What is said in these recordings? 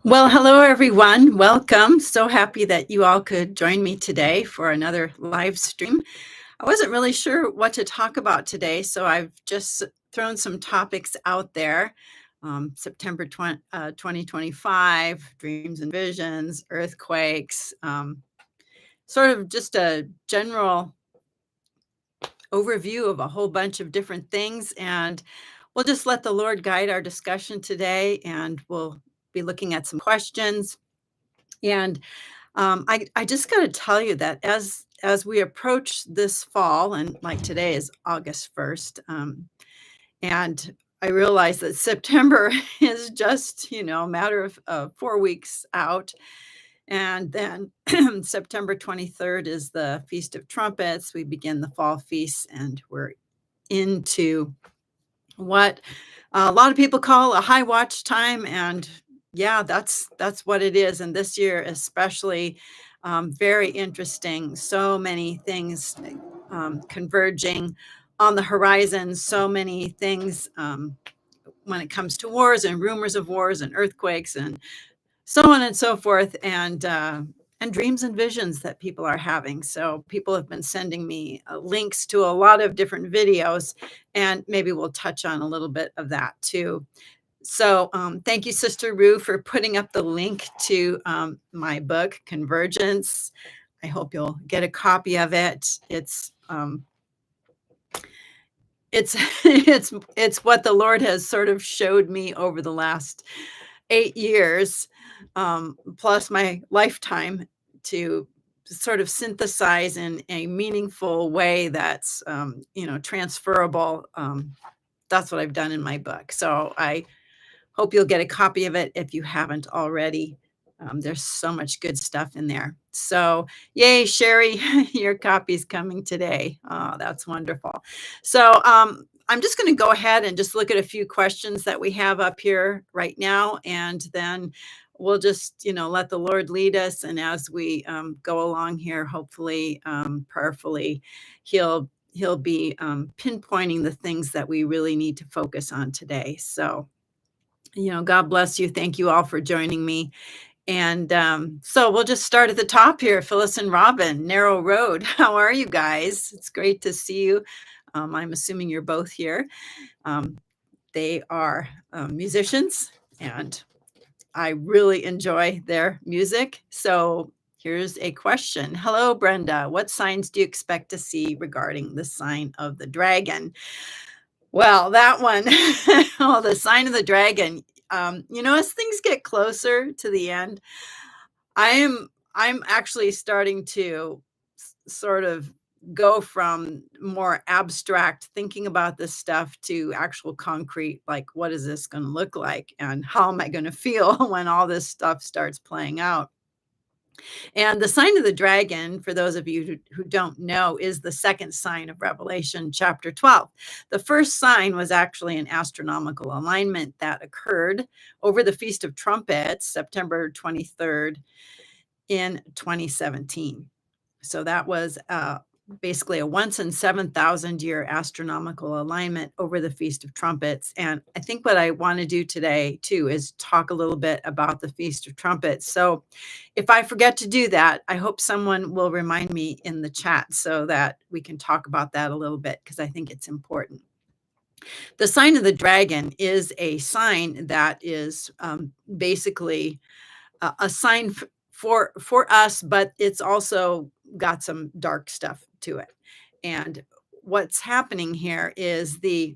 Well, hello everyone. Welcome. So happy that you all could join me today for another live stream. I wasn't really sure what to talk about today, so I've just thrown some topics out there. September 2025, dreams and visions, earthquakes, sort of just a general overview of a whole bunch of different things. And we'll just let the Lord guide our discussion today, and we'll be looking at some questions. And I just got to tell you that as we approach this fall, and like today is August 1st, and I realize that September is just a matter of 4 weeks out, and then September 23rd is the Feast of Trumpets. We begin the fall feast, and we're into what a lot of people call a high watch time, and yeah, that's what it is. And this year, especially, very interesting. So many things converging on the horizon. So many things when it comes to wars and rumors of wars and earthquakes and so on and so forth, and dreams and visions that people are having. So people have been sending me links to a lot of different videos, and maybe we'll touch on a little bit of that too. So thank you, Sister Rue, for putting up the link to my book, Convergence. I hope you'll get a copy of it. It's it's what the Lord has sort of showed me over the last 8 years, plus my lifetime, to sort of synthesize in a meaningful way that's transferable. That's what I've done in my book. So I hope you'll get a copy of it if you haven't already. There's so much good stuff in there. So, yay, Sherry, your copy's coming today. Oh, that's wonderful. So, I'm just going to go ahead and just look at a few questions that we have up here right now, and then we'll just, let the Lord lead us. And as we go along here, hopefully, prayerfully, He'll be pinpointing the things that we really need to focus on today. So, God bless you. Thank you all for joining me. And so we'll just start at the top here. Phyllis and Robin, Narrow Road. How are you guys? It's great to see you. I'm assuming you're both here. They are musicians, and I really enjoy their music. So here's a question. Hello, Brenda. What signs do you expect to see regarding the sign of the dragon? Well, that one, oh, the sign of the dragon. As things get closer to the end, I am I'm actually starting to sort of go from more abstract thinking about this stuff to actual concrete, like what is this going to look like and how am I going to feel when all this stuff starts playing out. And the sign of the dragon, for those of you who don't know, is the second sign of Revelation chapter 12. The first sign was actually an astronomical alignment that occurred over the Feast of Trumpets, September 23rd in 2017. So that was basically a once in 7,000 year astronomical alignment over the Feast of Trumpets. And I think what I want to do today, too, is talk a little bit about the Feast of Trumpets. So if I forget to do that, I hope someone will remind me in the chat so that we can talk about that a little bit, because I think it's important. The sign of the dragon is a sign that is basically a sign for us, but it's also got some dark stuff to it. And what's happening here is the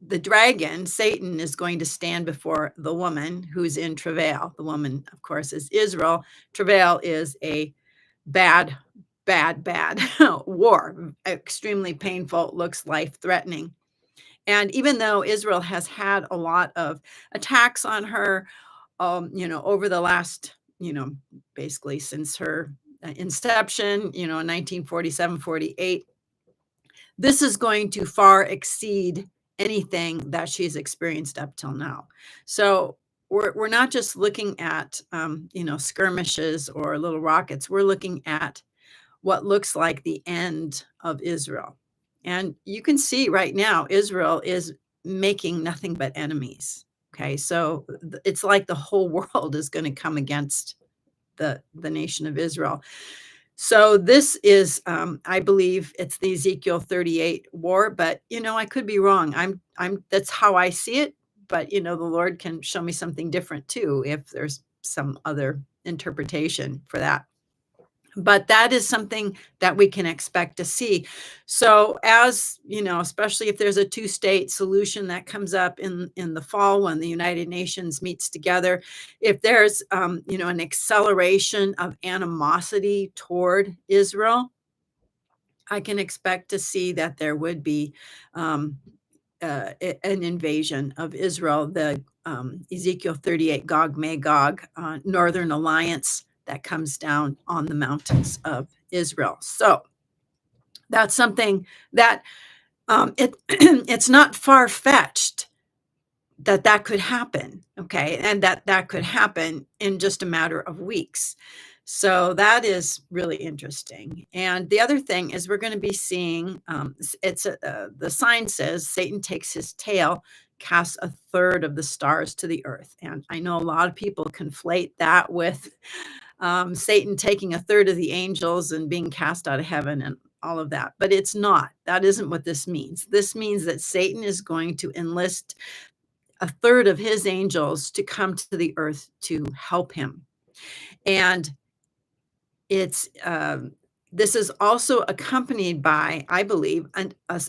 dragon, Satan, is going to stand before the woman who's in travail. The woman, of course, is Israel. Travail is a bad, bad war, extremely painful, looks life-threatening. And even though Israel has had a lot of attacks on her, over the last, basically since her inception, 1947, 48, this is going to far exceed anything that she's experienced up till now. So we're not just looking at, skirmishes or little rockets. We're looking at what looks like the end of Israel. And you can see right now, Israel is making nothing but enemies. Okay, so it's like the whole world is going to come against the nation of Israel. So this is, I believe it's the Ezekiel 38 war, but I could be wrong. I'm that's how I see it, but the Lord can show me something different too if there's some other interpretation for that. But that is something that we can expect to see. So as, especially if there's a two-state solution that comes up in the fall when the United Nations meets together, if there's, an acceleration of animosity toward Israel, I can expect to see that there would be, um, an invasion of Israel, the Ezekiel 38 Gog Magog Northern Alliance that comes down on the mountains of Israel. So that's something that it's not far fetched that could happen, okay, and that could happen in just a matter of weeks. So that is really interesting. And the other thing is we're going to be seeing the sign says Satan takes his tail, casts a third of the stars to the earth. And I know a lot of people conflate that with Satan taking a third of the angels and being cast out of heaven and all of that, but it's not. That isn't what this means. This means that Satan is going to enlist a third of his angels to come to the earth to help him. And it's this is also accompanied by, I believe,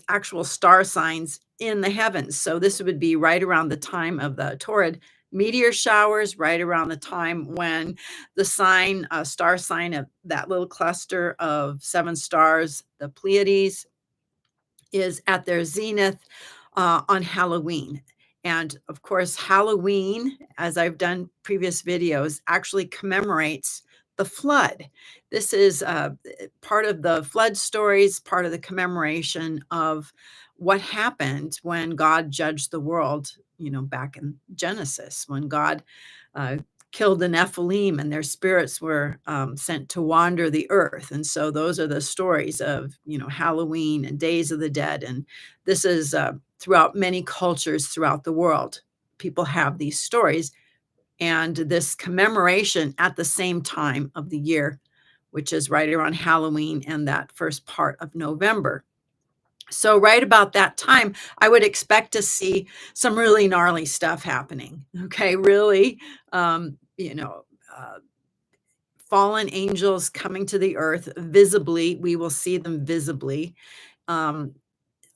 actual star signs in the heavens. So this would be right around the time of the torrid meteor showers, right around the time when the star sign of that little cluster of seven stars, the Pleiades, is at their zenith on Halloween. And of course, Halloween, as I've done previous videos, actually commemorates the flood. This is part of the flood stories, part of the commemoration of what happened when God judged the world, back in Genesis, when God uh, killed the Nephilim and their spirits were sent to wander the earth. And so those are the stories of, Halloween and Days of the Dead. And this is throughout many cultures throughout the world. People have these stories and this commemoration at the same time of the year, which is right around Halloween and that first part of November. So right about that time, I would expect to see some really gnarly stuff happening. Okay, really, fallen angels coming to the earth visibly. We will see them visibly, um,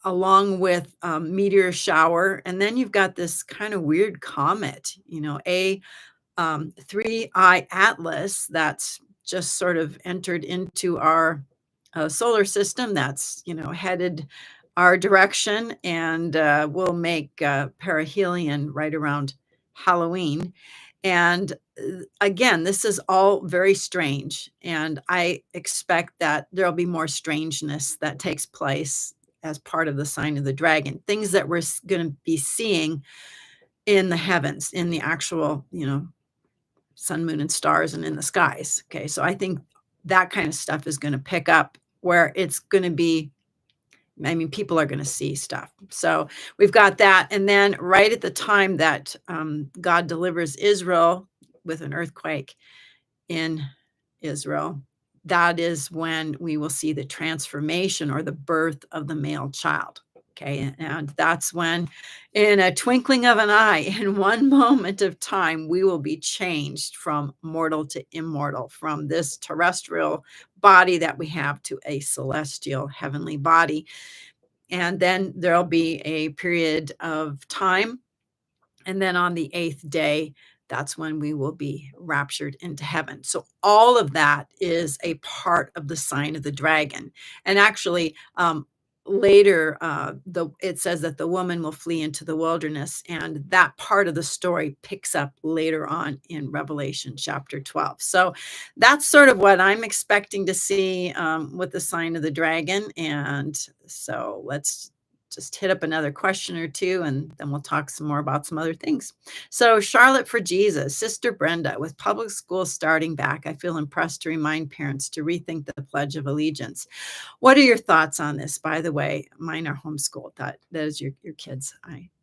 along with meteor shower, and then you've got this kind of weird comet. A three-eye atlas that's just sort of entered into our solar system that's headed our direction and will make perihelion right around Halloween. And again, this is all very strange, and I expect that there'll be more strangeness that takes place as part of the sign of the dragon, things that we're going to be seeing in the heavens, in the actual sun, moon, and stars and in the skies. Okay, so I think that kind of stuff is gonna pick up where it's gonna be, I mean, people are gonna see stuff. So we've got that, and then right at the time that, God delivers Israel with an earthquake in Israel, that is when we will see the transformation or the birth of the male child. Okay, and that's when, in a twinkling of an eye, in one moment of time, we will be changed from mortal to immortal, from this terrestrial body that we have to a celestial heavenly body. And then there'll be a period of time, and then on the eighth day, that's when we will be raptured into heaven. So all of that is a part of the sign of the dragon. And actually, later, it says that the woman will flee into the wilderness, and that part of the story picks up later on in Revelation chapter 12. So that's sort of what I'm expecting to see with the sign of the dragon. And so let's just hit up another question or two, and then we'll talk some more about some other things. So, Charlotte for Jesus, Sister Brenda, with public school starting back, I feel impressed to remind parents to rethink the Pledge of Allegiance. What are your thoughts on this? By the way, mine are homeschooled. That is your kids.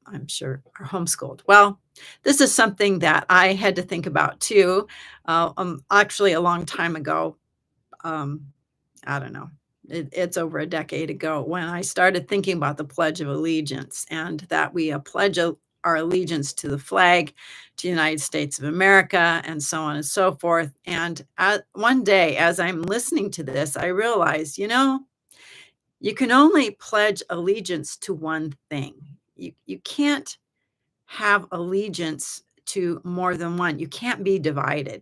I'm sure, are homeschooled. Well, this is something that I had to think about too, actually a long time ago. Um, I don't know. It's over a decade ago when I started thinking about the Pledge of Allegiance and that we our allegiance to the flag, to the United States of America, and so on and so forth. And one day, as I'm listening to this, I realized, you can only pledge allegiance to one thing. You can't have allegiance to more than one. You can't be divided.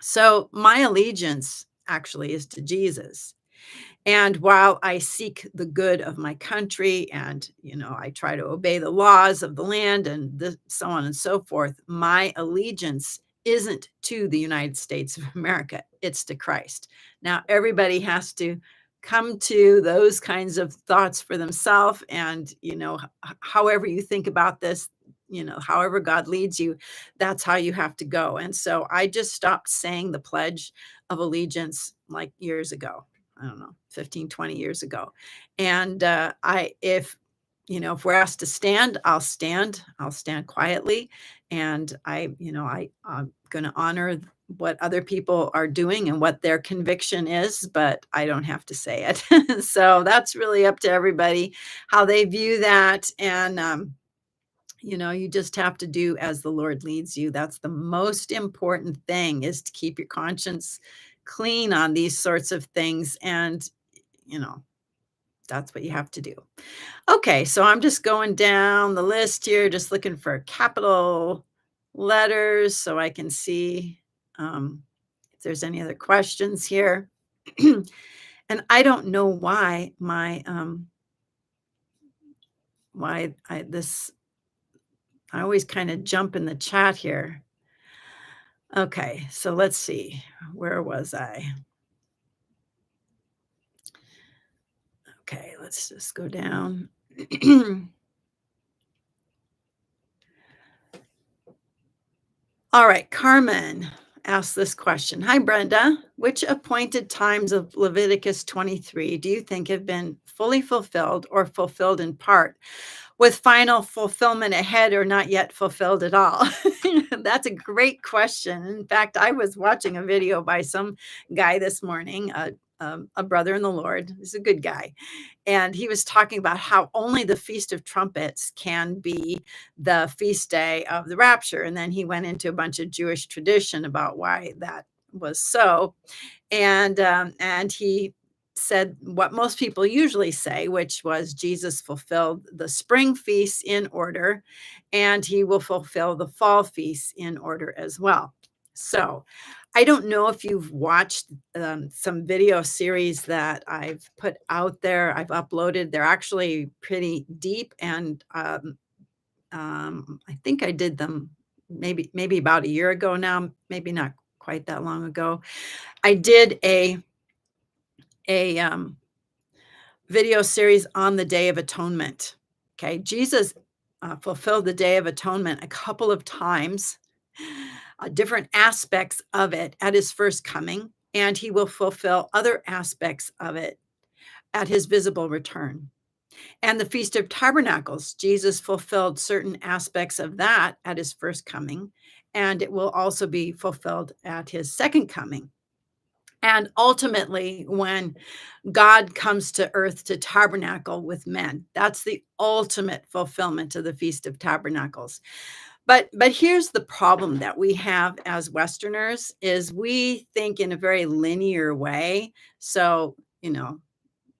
So my allegiance actually is to Jesus. And while I seek the good of my country and, I try to obey the laws of the land and so on and so forth, my allegiance isn't to the United States of America, it's to Christ. Now, everybody has to come to those kinds of thoughts for themselves. And, however you think about this, however God leads you, that's how you have to go. And so I just stopped saying the Pledge of Allegiance like years ago. I don't know, 15, 20 years ago. And if we're asked to stand, I'll stand. I'll stand quietly. And I'm going to honor what other people are doing and what their conviction is, but I don't have to say it. So that's really up to everybody how they view that. And, you just have to do as the Lord leads you. That's the most important thing, is to keep your conscience clean on these sorts of things. And, you know, that's what you have to do. Okay, so I'm just going down the list here, just looking for capital letters so I can see if there's any other questions here. And I don't know why I always kind of jump in the chat here. Okay, so let's see. Where was I? Okay, let's just go down. All right, Carmen asked this question. Hi, Brenda. Which appointed times of Leviticus 23 do you think have been fully fulfilled or fulfilled in part, with final fulfillment ahead or not yet fulfilled at all? That's a great question. In fact, I was watching a video by some guy this morning, a brother in the Lord. He's a good guy. And he was talking about how only the Feast of Trumpets can be the feast day of the rapture. And then he went into a bunch of Jewish tradition about why that was so. And he said what most people usually say, which was Jesus fulfilled the spring feasts in order, and he will fulfill the fall feasts in order as well. So I don't know if you've watched some video series that I've put out there. I've uploaded. They're actually pretty deep, and I think I did them maybe about a year ago now, maybe not quite that long ago. I did a video series on the Day of Atonement. Okay, Jesus fulfilled the Day of Atonement a couple of times, different aspects of it at his first coming, and he will fulfill other aspects of it at his visible return. And the Feast of Tabernacles, Jesus fulfilled certain aspects of that at his first coming, and it will also be fulfilled at his second coming. And ultimately, when God comes to earth to tabernacle with men, that's the ultimate fulfillment of the Feast of Tabernacles. But here's the problem that we have as Westerners is we think in a very linear way. So,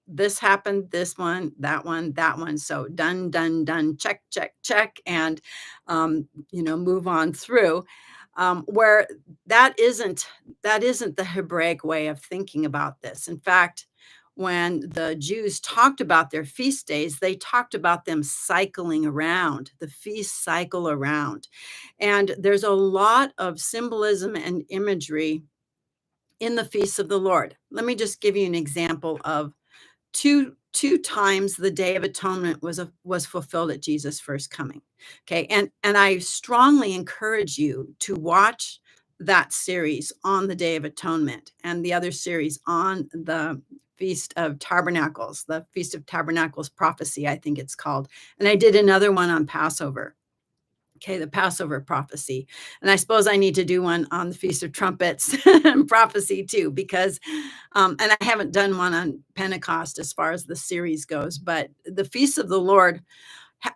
this happened, this one, that one, that one. So done, done, done, check, check, check, and move on through. Where that isn't the Hebraic way of thinking about this. In fact, when the Jews talked about their feast days, they talked about them cycling around, the feast cycle around. And there's a lot of symbolism and imagery in the feasts of the Lord. Let me just give you an example of two times the Day of Atonement was fulfilled at Jesus' first coming. Okay, and I strongly encourage you to watch that series on the Day of Atonement and the other series on the Feast of Tabernacles, the Feast of Tabernacles prophecy, I think it's called. And I did another one on Passover. Okay, the Passover prophecy. And I suppose I need to do one on the Feast of Trumpets prophecy too, because, and I haven't done one on Pentecost as far as the series goes, but the feasts of the Lord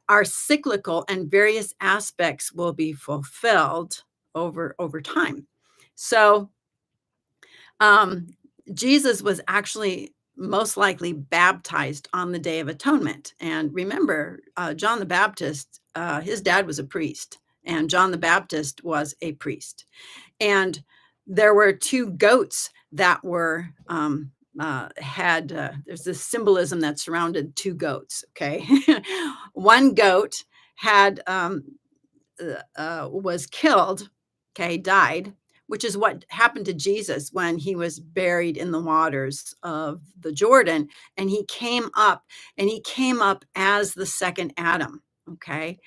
are cyclical and various aspects will be fulfilled over time. So um, Jesus was actually most likely baptized on the Day of Atonement. And remember, John the Baptist, his dad was a priest, and John the Baptist was a priest. And there were two goats that were there's this symbolism that surrounded two goats. Okay, one goat had was killed, okay, died, which is what happened to Jesus when he was buried in the waters of the Jordan. And he came up as the second Adam. Okay.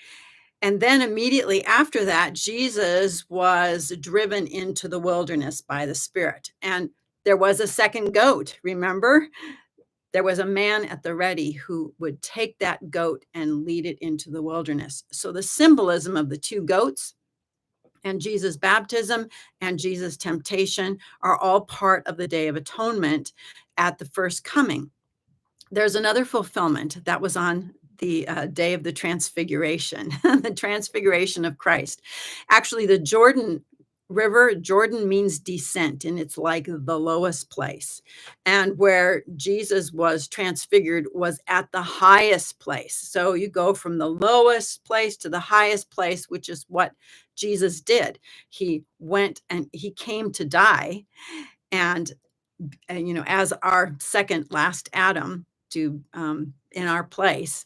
And then immediately after that, Jesus was driven into the wilderness by the Spirit. And there was a second goat, remember? There was a man at the ready who would take that goat and lead it into the wilderness. So the symbolism of the two goats and Jesus' baptism and Jesus' temptation are all part of the Day of Atonement at the first coming. There's another fulfillment that was on the day of the transfiguration, the transfiguration of Christ. Actually, the Jordan River, Jordan means descent, and it's like the lowest place. And where Jesus was transfigured was at the highest place. So you go from the lowest place to the highest place, which is what Jesus did. He went and he came to die, and as our second last Adam to in our place,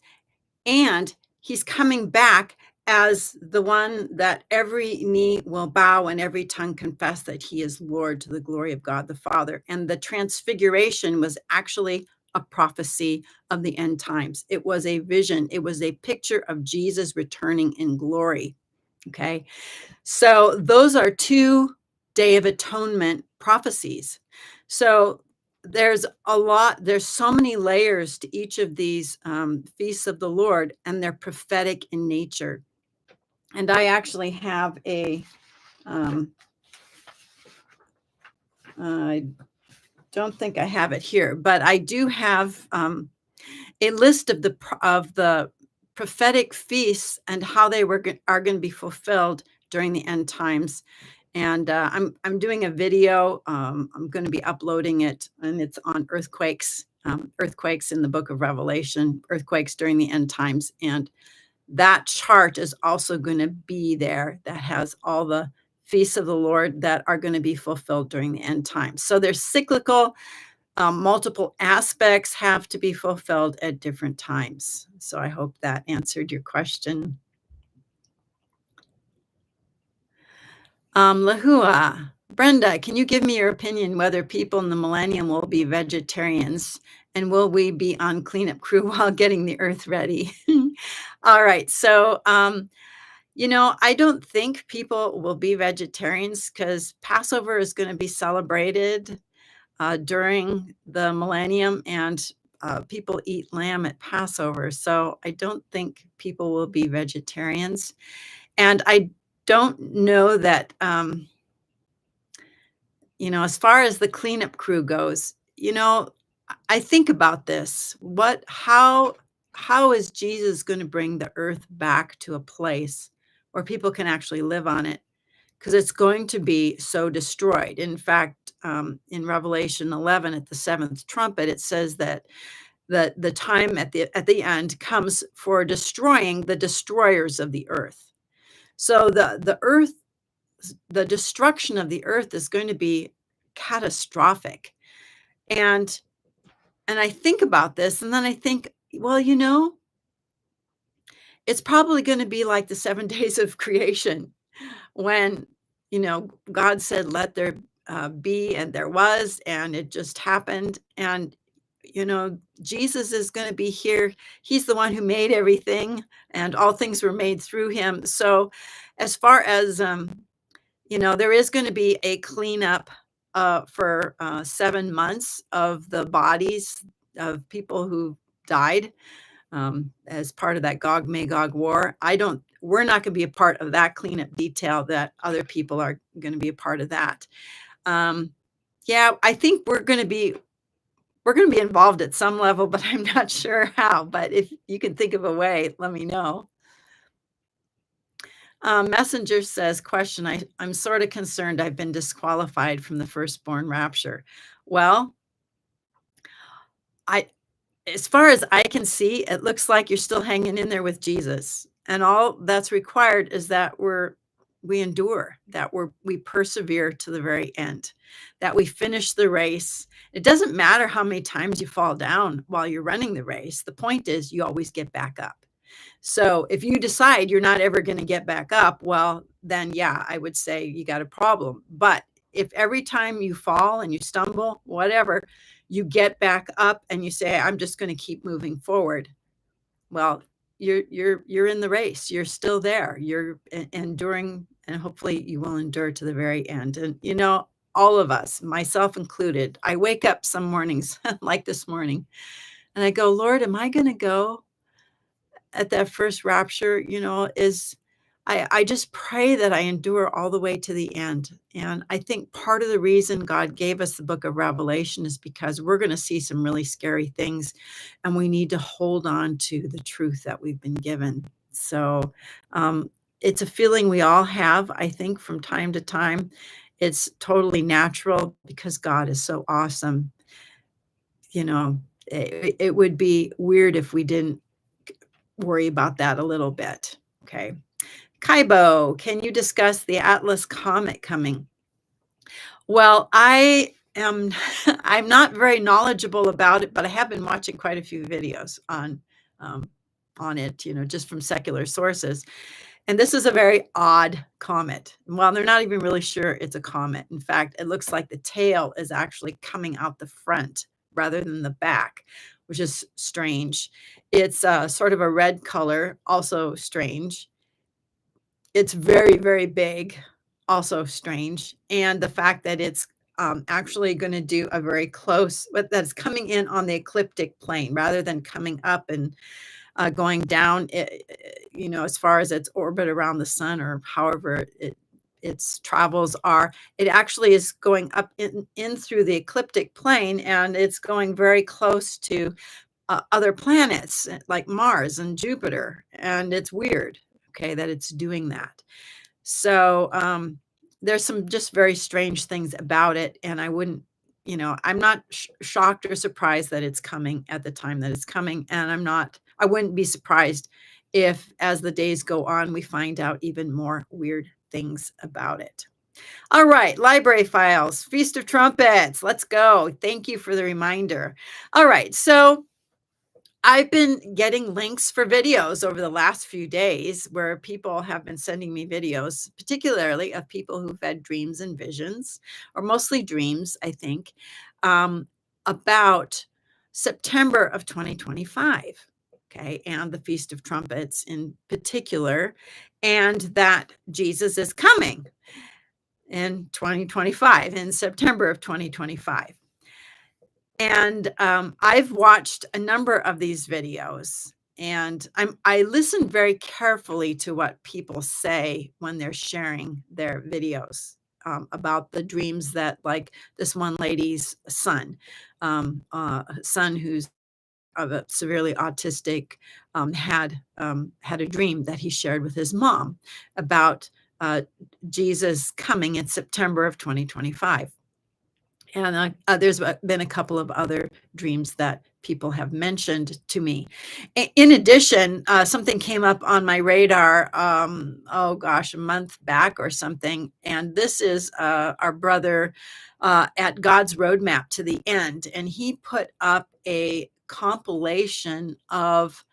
and he's coming back as the one that every knee will bow and every tongue confess that he is Lord, to the glory of God the Father. And the transfiguration was actually a prophecy of the end times. It was a vision. It was a picture of Jesus returning in glory. Okay. So those are two Day of Atonement prophecies. So there's so many layers to each of these feasts of the Lord, and they're prophetic in nature. And I actually have I don't think I have it here, but I do have a list of the prophetic feasts and how they are going to be fulfilled during the end times. And I'm doing a video. I'm going to be uploading it, and it's on earthquakes in the book of Revelation, earthquakes during the end times. And that chart is also going to be there, that has all the feasts of the Lord that are going to be fulfilled during the end times. So they're cyclical. Multiple aspects have to be fulfilled at different times. So I hope that answered your question. Lahua, Brenda, can you give me your opinion whether people in the millennium will be vegetarians, and will we be on cleanup crew while getting the earth ready? All right. So, I don't think people will be vegetarians because Passover is going to be celebrated during the millennium, and people eat lamb at Passover. So I don't think people will be vegetarians. And I don't know that, as far as the cleanup crew goes, I think about this. How is Jesus going to bring the earth back to a place where people can actually live on it? Because it's going to be so destroyed. In fact, in Revelation 11, at the seventh trumpet, it says that the time at the end comes for destroying the destroyers of the earth. So the destruction of the earth is going to be catastrophic. And I think about this, and then I think, well, it's probably going to be like the 7 days of creation when, God said, let there be, and there was, and it just happened. And, Jesus is going to be here. He's the one who made everything, and all things were made through him. So as far as, there is going to be a cleanup for 7 months of the bodies of people who died, as part of that Gog Magog war. I don't We're not gonna be a part of that cleanup detail. That other people are gonna be a part of that. Um, yeah, I think we're gonna be involved at some level, but I'm not sure how. But if you can think of a way, let me know. Messenger says, question, I'm sort of concerned I've been disqualified from the firstborn rapture. Well, I as far as I can see, it looks like you're still hanging in there with Jesus. And all that's required is that we endure, that we persevere to the very end, that we finish the race. It doesn't matter how many times you fall down while you're running the race. The point is you always get back up. So if you decide you're not ever going to get back up, well, then yeah, I would say you got a problem. But if every time you fall and you stumble, whatever, you get back up and you say, I'm just going to keep moving forward. Well, you're in the race. You're still there. You're enduring, and hopefully you will endure to the very end. And all of us, myself included, I wake up some mornings like this morning and I go, Lord, am I going to go at that first rapture? Is I just pray that I endure all the way to the end. And I think part of the reason God gave us the book of Revelation is because we're going to see some really scary things, and we need to hold on to the truth that we've been given. So it's a feeling we all have, I think, from time to time. It's totally natural because God is so awesome. You know, it would be weird if we didn't worry about that a little bit. Okay. Kaibo, can you discuss the Atlas comet coming? Well, I am I'm not very knowledgeable about it, but I have been watching quite a few videos um, on it, just from secular sources. And this is a very odd comet. Well, they're not even really sure it's a comet. In fact, it looks like the tail is actually coming out the front rather than the back, which is strange. It's sort of a red color, also strange. It's very, very big, also strange, and the fact that it's, actually gonna do a very close but that's coming in on the ecliptic plane rather than coming up and, going down, as far as its orbit around the sun or however its travels are. It actually is going up in through the ecliptic plane, and it's going very close to, other planets, like Mars and Jupiter, and it's weird, okay, that it's doing that. So, there's some just very strange things about it, and I'm not shocked or surprised that it's coming at the time that it's coming, and I wouldn't be surprised if, as the days go on, we find out even more weird things about it. All right, library files, Feast of Trumpets, let's go. Thank you for the reminder. All right, so I've been getting links for videos over the last few days where people have been sending me videos, particularly of people who've had dreams and visions, or mostly dreams, I think, about September of 2025. Okay, and the Feast of Trumpets in particular, and that Jesus is coming in 2025, in September of 2025. And, I've watched a number of these videos, and I listen very carefully to what people say when they're sharing their videos, about the dreams that, like, this one lady's son who's of a severely autistic, had a dream that he shared with his mom about, Jesus coming in September of 2025. And, there's been a couple of other dreams that people have mentioned to me. In addition, something came up on my radar, oh gosh, a month back or something, and this is, our brother, at God's Roadmap to the End, and he put up a compilation of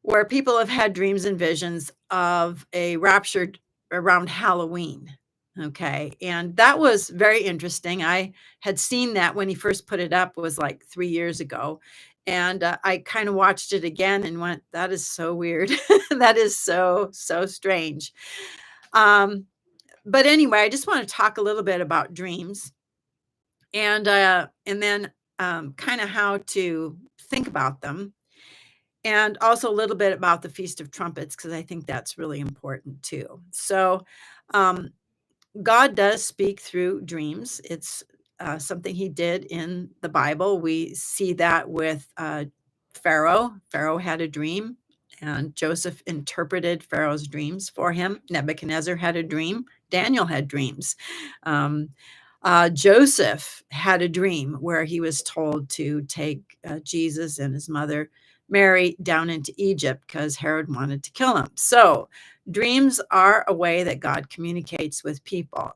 where people have had dreams and visions of a rapture around Halloween. Okay. And that was very interesting. I had seen that when he first put it up was like 3 years ago. And I kind of watched it again and went, that is so weird. That is so, so strange. Um, but anyway, I just want to talk a little bit about dreams. and then kind of how to think about them, and also a little bit about the Feast of Trumpets because I think that's really important too. So, um, God does speak through dreams. It's something He did in the Bible. We see that with Pharaoh. Pharaoh had a dream, and Joseph interpreted Pharaoh's dreams for him. Nebuchadnezzar had a dream. Daniel had dreams. Um, Joseph had a dream where he was told to take Jesus and his mother Mary down into Egypt because Herod wanted to kill him. So, dreams are a way that God communicates with people.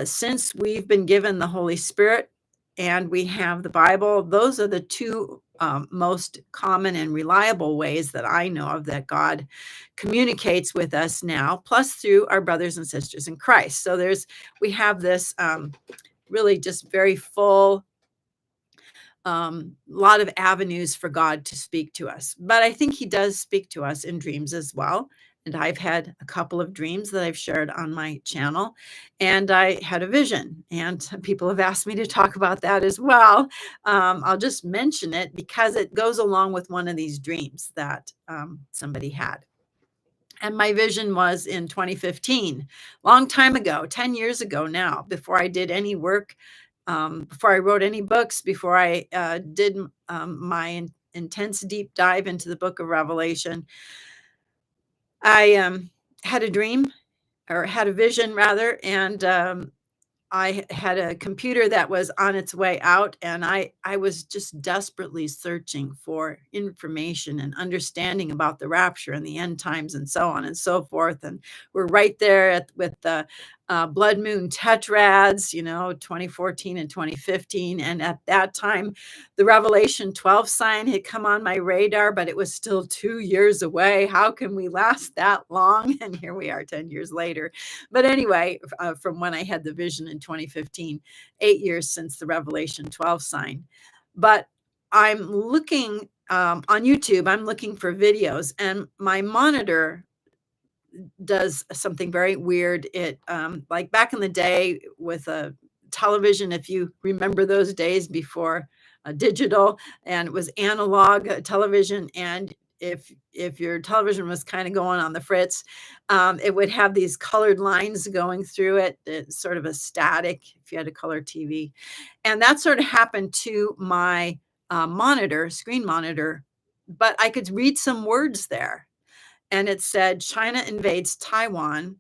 Since we've been given the Holy Spirit and we have the Bible, those are the two most common and reliable ways that I know of that God communicates with us now, plus through our brothers and sisters in Christ. So we have this really just very full lot of avenues for God to speak to us. But I think He does speak to us in dreams as well. And I've had a couple of dreams that I've shared on my channel. And I had a vision, and some people have asked me to talk about that as well. I'll just mention it because it goes along with one of these dreams that somebody had. And my vision was in 2015, long time ago, 10 years ago now, before I did any work, before I wrote any books, before I did my intense deep dive into the book of Revelation. I had a dream, or had a vision rather, and I had a computer that was on its way out, and I was just desperately searching for information and understanding about the rapture and the end times and so on and so forth. And we're right there with the blood moon tetrads, 2014 and 2015. And at that time, the Revelation 12 sign had come on my radar, but it was still 2 years away. How can we last that long? And here we are 10 years later. But anyway, from when I had the vision in 2015, 8 years since the Revelation 12 sign. But I'm looking on YouTube, I'm looking for videos, and my monitor does something very weird. It like back in the day with a television, if you remember those days before digital, and it was analog television, and if your television was kind of going on the fritz, it would have these colored lines going through it. It's sort of a static if you had a color TV, and that sort of happened to my screen monitor, but I could read some words there, and it said, "China invades Taiwan,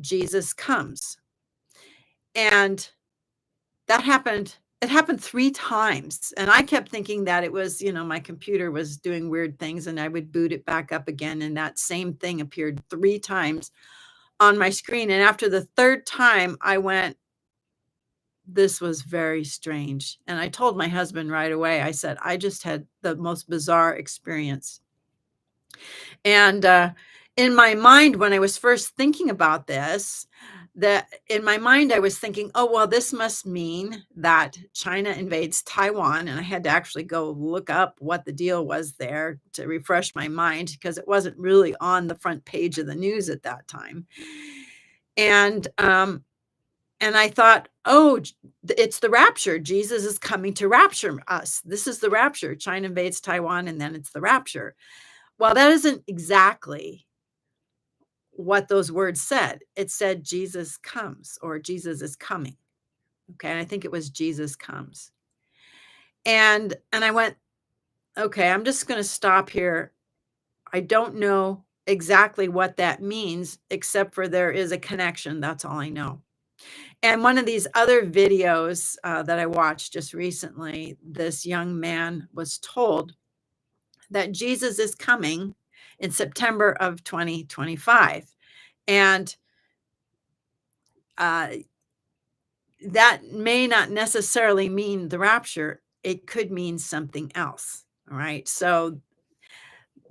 Jesus comes." And that happened it happened 3 times, and I kept thinking that it was, my computer was doing weird things, and I would boot it back up again, and that same thing appeared 3 times on my screen, and after the 3rd time, I went, "This was very strange," and I told my husband right away, I said, "I just had the most bizarre experience." And, in my mind, when I was first thinking about this, that in my mind, I was thinking, "Oh, well, this must mean that China invades Taiwan," and I had to actually go look up what the deal was there to refresh my mind because it wasn't really on the front page of the news at that time. And, and I thought, "Oh, it's the rapture. Jesus is coming to rapture us. This is the rapture. China invades Taiwan, and then it's the rapture." Well, that isn't exactly what those words said. It said Jesus comes or Jesus is coming. Okay. And I think it was Jesus comes. And I went, okay, I'm just going to stop here. I don't know exactly what that means, except for there is a connection. That's all I know. And one of these other videos that I watched just recently, this young man was told that Jesus is coming in September of 2025. And uh, that may not necessarily mean the rapture. It could mean something else. All right. So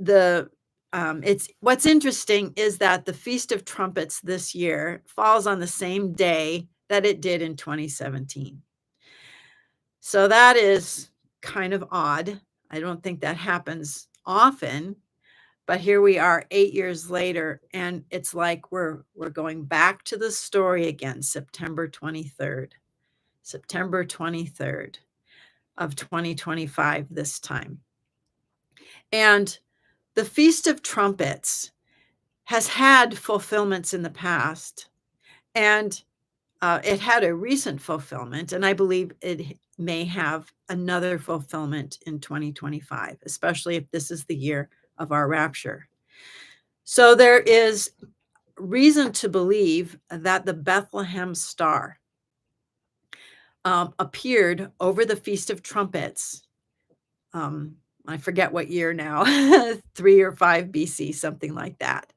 the it's what's interesting is that the Feast of Trumpets this year falls on the same day that it did in 2017. So that is kind of odd. I don't think that happens often, but here we are 8 years later, and it's like we're going back to the story again, September 23rd. September 23rd of 2025 this time. And the Feast of Trumpets has had fulfillments in the past, and it had a recent fulfillment, and I believe it may have another fulfillment in 2025, especially if this is the year of our rapture. So there is reason to believe that the Bethlehem star appeared over the Feast of Trumpets. I forget what year now, 3 or 5 BC, something like that.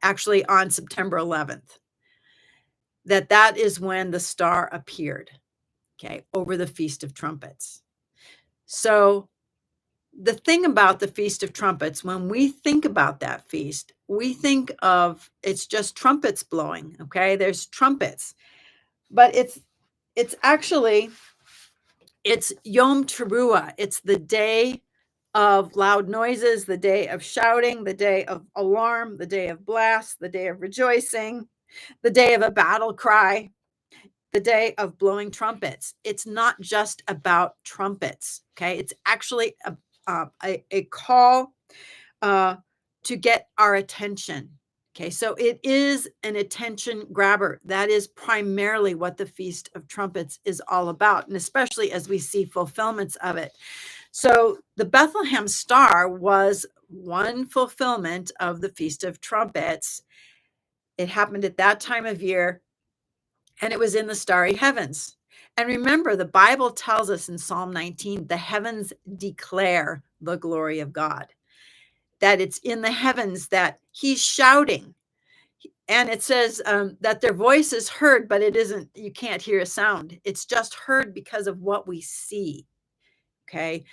Actually, on September 11th, that is when the star appeared, okay, over the Feast of Trumpets. So the thing about the Feast of Trumpets, when we think about that feast, we think of it's just trumpets blowing, okay? There's trumpets, but it's actually it's Yom Teruah. It's the day of loud noises, the day of shouting, the day of alarm, the day of blast, the day of rejoicing, the day of a battle cry, the day of blowing trumpets. It's not just about trumpets, okay? It's actually a call to get our attention. Okay, so it is an attention grabber. That is primarily what the Feast of Trumpets is all about, and especially as we see fulfillments of it. So the Bethlehem star was one fulfillment of the Feast of Trumpets. It happened at that time of year, and it was in the starry heavens. And remember, the Bible tells us in Psalm 19, the heavens declare the glory of God, that it's in the heavens that he's shouting. And it says that their voice is heard, but it isn't, you can't hear a sound. It's just heard because of what we see. Okay.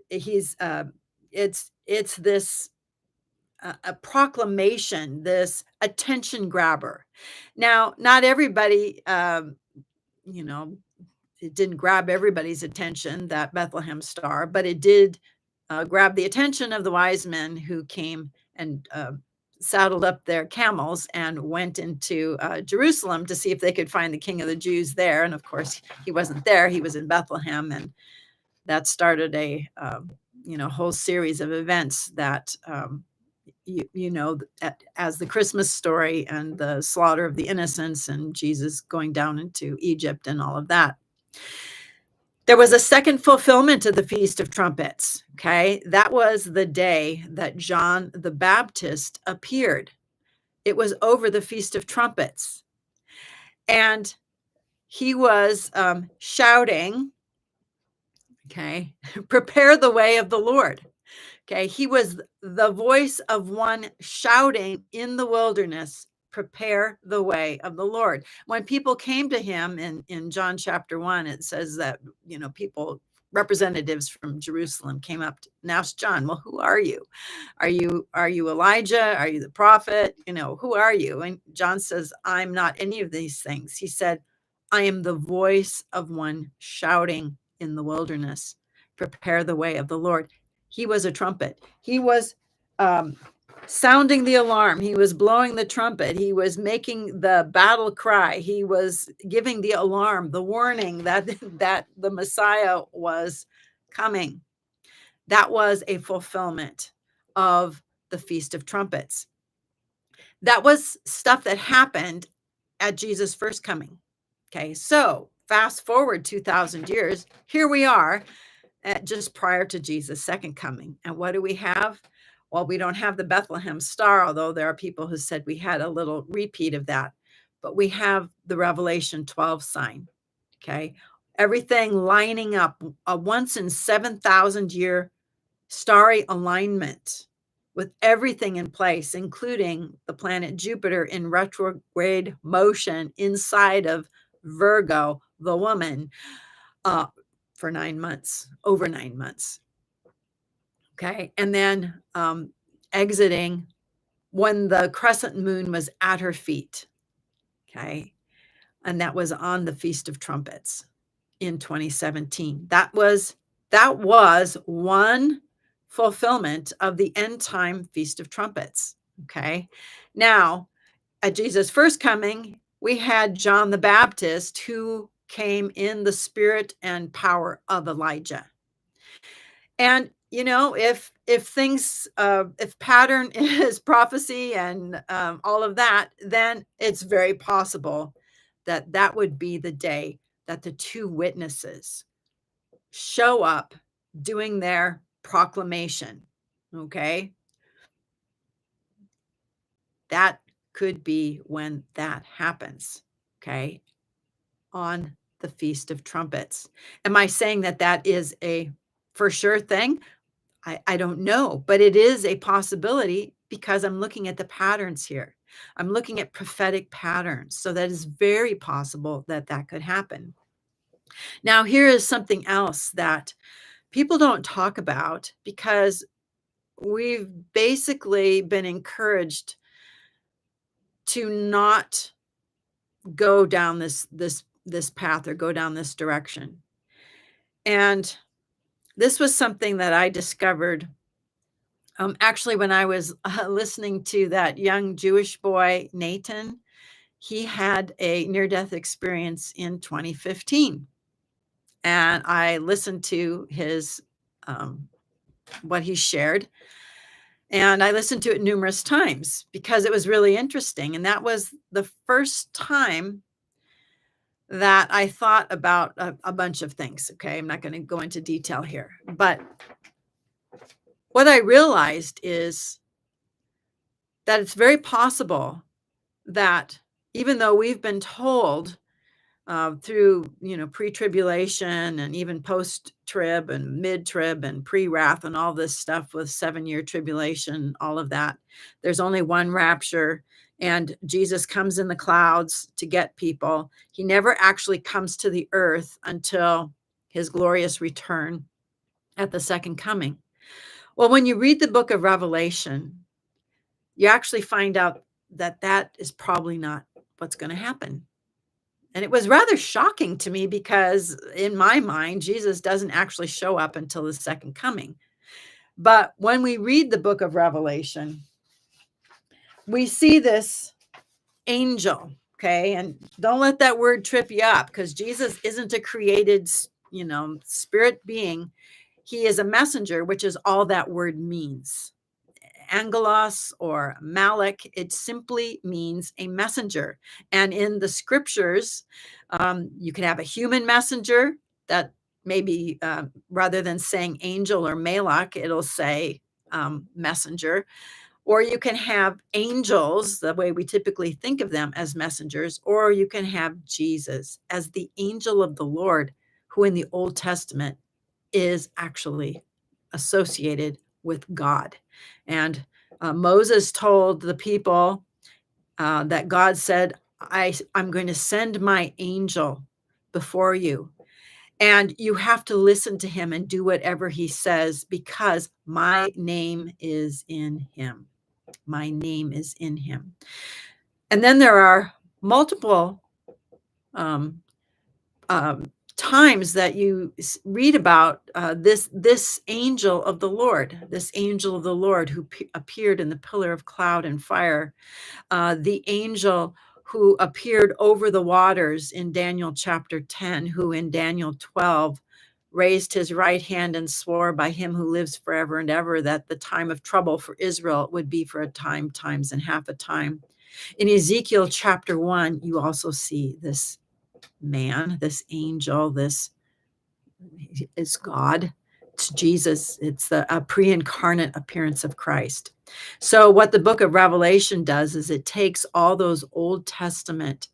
He's, it's this, a proclamation, this attention grabber. Now, not everybody, you know, it didn't grab everybody's attention, that Bethlehem star, but it did grab the attention of the wise men who came and saddled up their camels and went into Jerusalem to see if they could find the King of the Jews there. And of course, he wasn't there. He was in Bethlehem, and that started a whole series of events that as the Christmas story and the slaughter of the innocents and Jesus going down into Egypt and all of that. There was a second fulfillment of the Feast of Trumpets, okay? That was the day that John the Baptist appeared. It was over the Feast of Trumpets. And he was shouting, okay, prepare the way of the Lord. Okay, he was the voice of one shouting in the wilderness, prepare the way of the Lord. When people came to him in John chapter 1, it says that, people, representatives from Jerusalem came up and asked John, well, who are you? Are you Elijah? Are you the prophet? Who are you? And John says, I'm not any of these things. He said, I am the voice of one shouting in the wilderness, prepare the way of the Lord. He was a trumpet. He was sounding the alarm. He was blowing the trumpet. He was making the battle cry. He was giving the alarm, the warning that the Messiah was coming. That was a fulfillment of the Feast of Trumpets. That was stuff that happened at Jesus' first coming. Okay, so fast forward 2,000 years, here we are just prior to Jesus' second coming. And what do we have? Well, we don't have the Bethlehem star, although there are people who said we had a little repeat of that. But we have the Revelation 12 sign, okay? Everything lining up, a once in 7,000 year starry alignment with everything in place, including the planet Jupiter in retrograde motion inside of Virgo, the woman, for 9 months, over 9 months. Okay. And then exiting when the crescent moon was at her feet. Okay. And that was on the Feast of Trumpets in 2017. That was one fulfillment of the end time Feast of Trumpets. Okay. Now, at Jesus' first coming, we had John the Baptist who came in the spirit and power of Elijah. And, if things, if pattern is prophecy and, all of that, then it's very possible that that would be the day that the 2 witnesses show up doing their proclamation, okay? That could be when that happens, okay, on the Feast of Trumpets. Am I saying that that is a for sure thing? I don't know, but it is a possibility because I'm looking at the patterns here. I'm looking at prophetic patterns, so that is very possible that that could happen. Now, here is something else that people don't talk about because we've basically been encouraged to not go down this path or go down this direction. And this was something that I discovered actually when I was listening to that young Jewish boy, Nathan. He had a near-death experience in 2015, and I listened to his what he shared, and I listened to it numerous times because it was really interesting, and that was the first time that I thought about a bunch of things, okay? I'm not gonna go into detail here, but what I realized is that it's very possible that even though we've been told, through, pre-tribulation and even post-trib and mid-trib and pre-wrath and all this stuff with 7-year tribulation, all of that. There's only one rapture, and Jesus comes in the clouds to get people. He never actually comes to the earth until his glorious return at the second coming. Well, when you read the book of Revelation, you actually find out that that is probably not what's gonna happen. And it was rather shocking to me because in my mind, Jesus doesn't actually show up until the second coming. But when we read the book of Revelation, we see this angel, okay? And don't let that word trip you up because Jesus isn't a created, spirit being. He is a messenger, which is all that word means. Angelos or Malak, it simply means a messenger. And in the scriptures, you can have a human messenger that maybe rather than saying angel or Malak, it'll say messenger. Or you can have angels, the way we typically think of them as messengers, or you can have Jesus as the angel of the Lord, who in the Old Testament is actually associated with God. And Moses told the people that God said, I'm going to send my angel before you. And you have to listen to him and do whatever he says because my name is in him. My name is in him. And then there are multiple um, times that you read about this angel of the Lord, this angel of the Lord who appeared in the pillar of cloud and fire, the angel who appeared over the waters in Daniel chapter 10, who in Daniel 12 raised his right hand and swore by him who lives forever and ever that the time of trouble for Israel would be for a time, times, and half a time. In Ezekiel chapter 1, you also see this man, this angel, this is God. It's Jesus. It's the a pre-incarnate appearance of Christ. So what the book of Revelation does is it takes all those Old Testament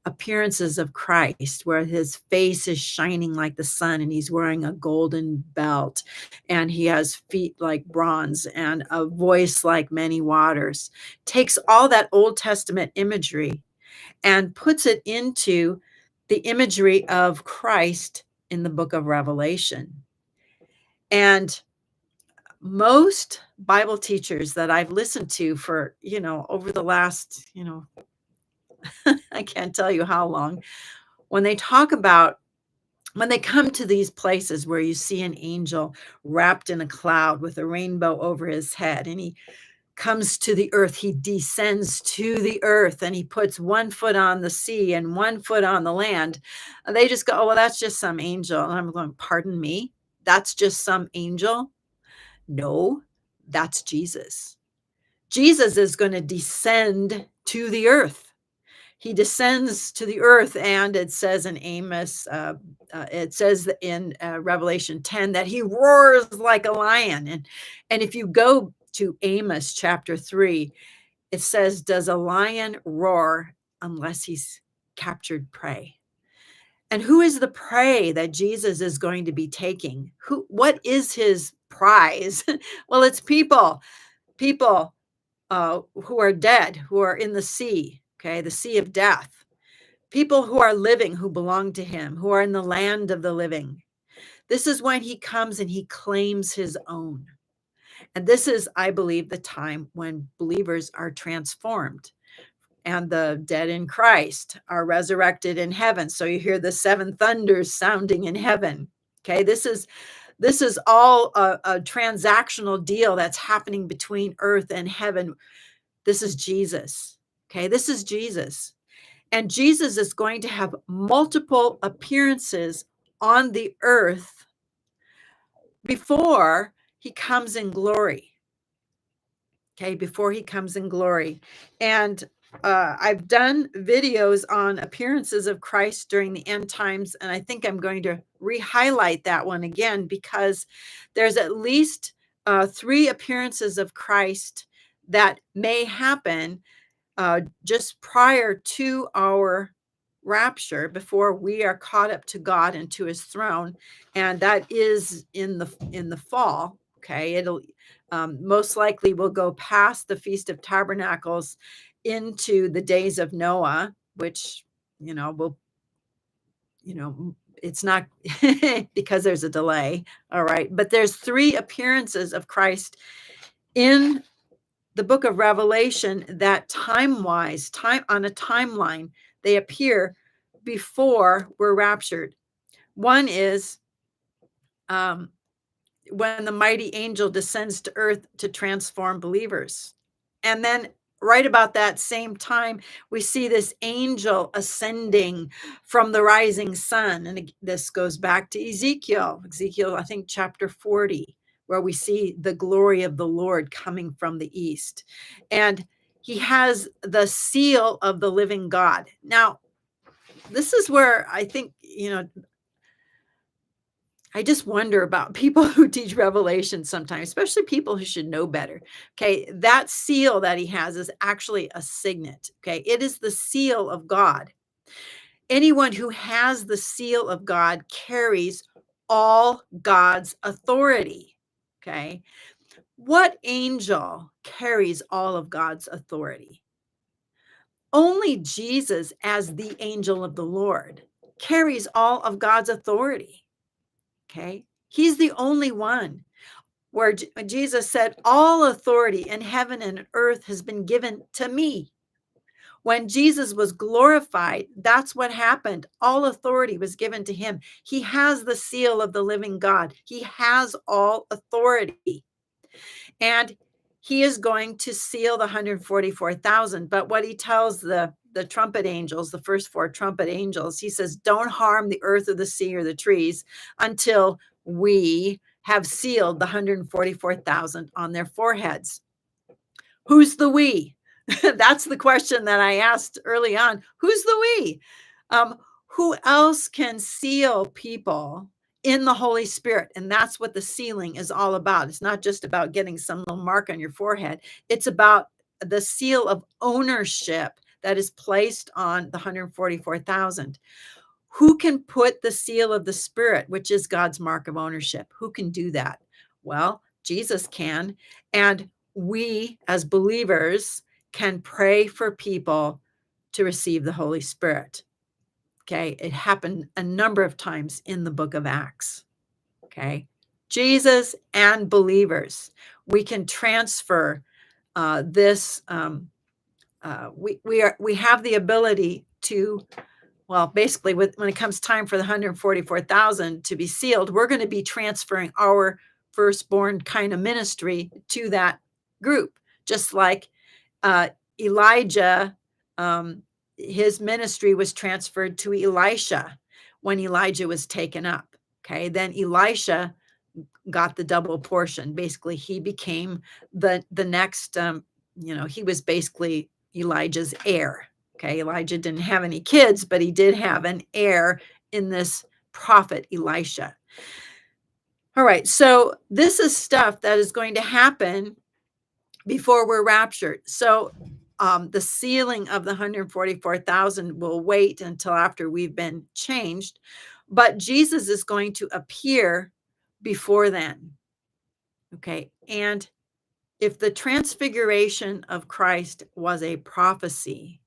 appearances of Christ where his face is shining like the sun and he's wearing a golden belt and he has feet like bronze and a voice like many waters, takes all that Old Testament imagery and puts it into the imagery of Christ in the book of Revelation. And most Bible teachers that I've listened to for, over the last, I can't tell you how long, when they talk about when they come to these places where you see an angel wrapped in a cloud with a rainbow over his head, and he comes to the earth. He descends to the earth and he puts one foot on the sea and one foot on the land. And they just go, oh, well, that's just some angel. And I'm going, pardon me? That's just some angel? No, that's Jesus. Jesus is going to descend to the earth. He descends to the earth, and it says in Amos, it says in Revelation 10 that he roars like a lion. And if you go to Amos chapter 3, it says, does a lion roar unless he's captured prey? And who is the prey that Jesus is going to be taking? What is his prize? Well, it's people who are dead, who are in the sea, okay, the sea of death. People who are living, who belong to him, who are in the land of the living. This is when he comes and he claims his own. And this is, I believe, the time when believers are transformed and the dead in Christ are resurrected in heaven. So you hear the seven thunders sounding in heaven. Okay, this is all a transactional deal that's happening between earth and heaven. This is Jesus. Okay, this is Jesus. And Jesus is going to have multiple appearances on the earth before he comes in glory. Okay, before he comes in glory. And I've done videos on appearances of Christ during the end times, and I think I'm going to re-highlight that one again because there's at least 3 appearances of Christ that may happen just prior to our rapture, before we are caught up to God and to his throne, and that is in the fall. Okay, it'll most likely will go past the Feast of Tabernacles into the days of Noah, which will it's not because there's a delay. All right, but there's 3 appearances of Christ in the book of Revelation that time on a timeline, they appear before we're raptured. One is when the mighty angel descends to earth to transform believers. And then right about that same time, we see this angel ascending from the rising sun. And this goes back to Ezekiel, I think chapter 40, where we see the glory of the Lord coming from the east. And he has the seal of the living God. Now, this is where I think, I just wonder about people who teach Revelation sometimes, especially people who should know better. Okay, that seal that he has is actually a signet. Okay, it is the seal of God. Anyone who has the seal of God carries all God's authority. Okay, what angel carries all of God's authority? Only Jesus, as the angel of the Lord, carries all of God's authority. Okay, he's the only one where Jesus said, all authority in heaven and earth has been given to me. When Jesus was glorified, that's what happened. All authority was given to him. He has the seal of the living God. He has all authority. And he is going to seal the 144,000. But what he tells the trumpet angels, the first 4 trumpet angels, he says, don't harm the earth or the sea or the trees until we have sealed the 144,000 on their foreheads. Who's the we? That's the question that I asked early on. Who's the we? Who else can seal people in the Holy Spirit? And that's what the sealing is all about. It's not just about getting some little mark on your forehead. It's about the seal of ownership that is placed on the 144,000. Who can put the seal of the Spirit, which is God's mark of ownership? Who can do that? Well, Jesus can. And we as believers can pray for people to receive the Holy Spirit. Okay, it happened a number of times in the book of Acts. Okay, Jesus and believers, we can transfer this. We have the ability to, well, basically, when it comes time for the 144,000 to be sealed, we're going to be transferring our firstborn kind of ministry to that group, just like uh, Elijah, um, his ministry was transferred to Elisha when Elijah was taken up. Okay, then Elisha got the double portion. Basically, he became the next. He was basically Elijah's heir. Okay, Elijah didn't have any kids, but he did have an heir in this prophet Elisha. All right, so this is stuff that is going to happen before we're raptured. So the sealing of the 144,000 will wait until after we've been changed, but Jesus is going to appear before then. Okay, and if the transfiguration of Christ was a prophecy,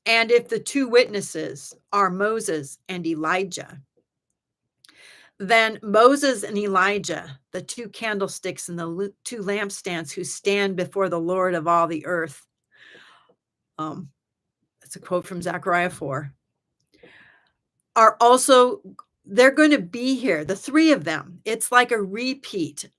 and if the two witnesses are Moses and Elijah, then Moses and Elijah, the two candlesticks and the two lampstands who stand before the Lord of all the earth, that's a quote from Zechariah 4, are also, they're going to be here, the three of them. It's like a repeat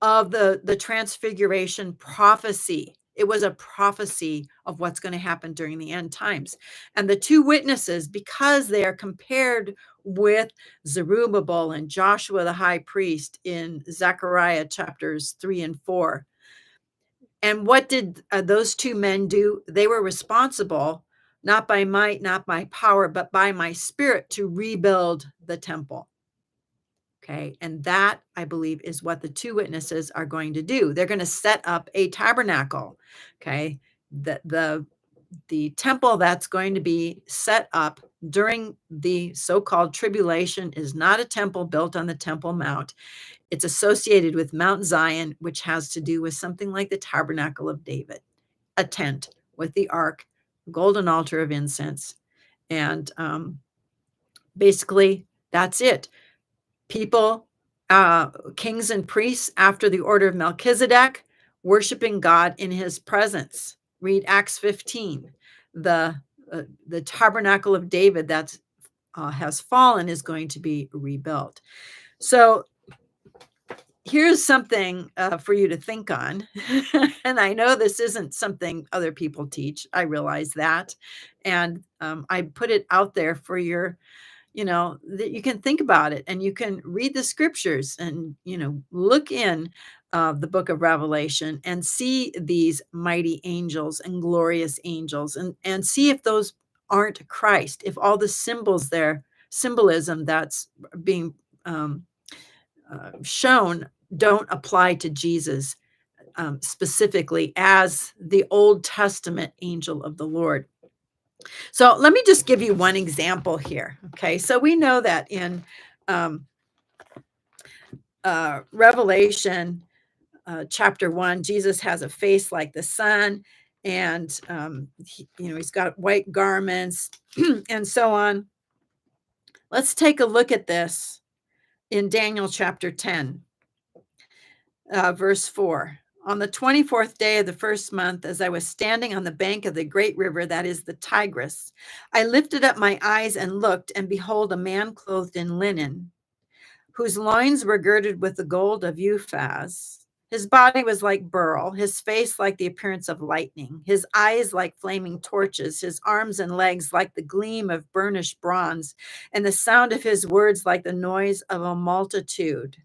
of the transfiguration prophecy. It was a prophecy of what's going to happen during the end times. And the two witnesses, because they are compared with Zerubbabel and Joshua the high priest in Zechariah chapters 3 and 4. And what did those two men do? They were responsible, not by might, not by power, but by my spirit, to rebuild the temple. Okay, and that, I believe, is what the two witnesses are going to do. They're going to set up a tabernacle. Okay, the temple that's going to be set up during the so-called tribulation is not a temple built on the Temple Mount. It's associated with Mount Zion, which has to do with something like the tabernacle of David, a tent with the ark, golden altar of incense, and basically that's it. People, kings and priests after the order of Melchizedek, worshiping God in his presence. Read Acts 15. The tabernacle of David that has fallen is going to be rebuilt. So here's something for you to think on. And I know this isn't something other people teach. I realize that. And I put it out there for your, that you can think about it and you can read the scriptures and, look in the book of Revelation and see these mighty angels and glorious angels and see if those aren't Christ, if all the symbolism that's being shown don't apply to Jesus specifically as the Old Testament angel of the Lord. So let me just give you one example here. Okay, so we know that in Revelation chapter 1, Jesus has a face like the sun, and he's got white garments and so on. Let's take a look at this in Daniel chapter 10, verse 4. On the 24th day of the first month, as I was standing on the bank of the great river, that is the Tigris, I lifted up my eyes and looked, and behold, a man clothed in linen, whose loins were girded with the gold of Uphaz. His body was like beryl, his face like the appearance of lightning, his eyes like flaming torches, his arms and legs like the gleam of burnished bronze, and the sound of his words like the noise of a multitude.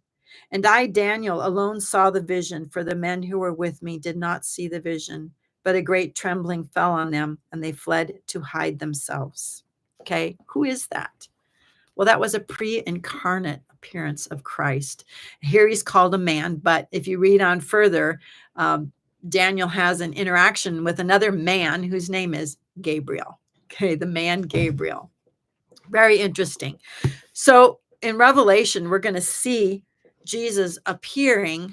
And I, Daniel, alone saw the vision, for the men who were with me did not see the vision, but a great trembling fell on them, and they fled to hide themselves. Okay, who is that? Well, that was a pre-incarnate appearance of Christ. Here he's called a man, but if you read on further, Daniel has an interaction with another man whose name is Gabriel. Okay, the man Gabriel. Very interesting. So in Revelation, we're going to see Jesus appearing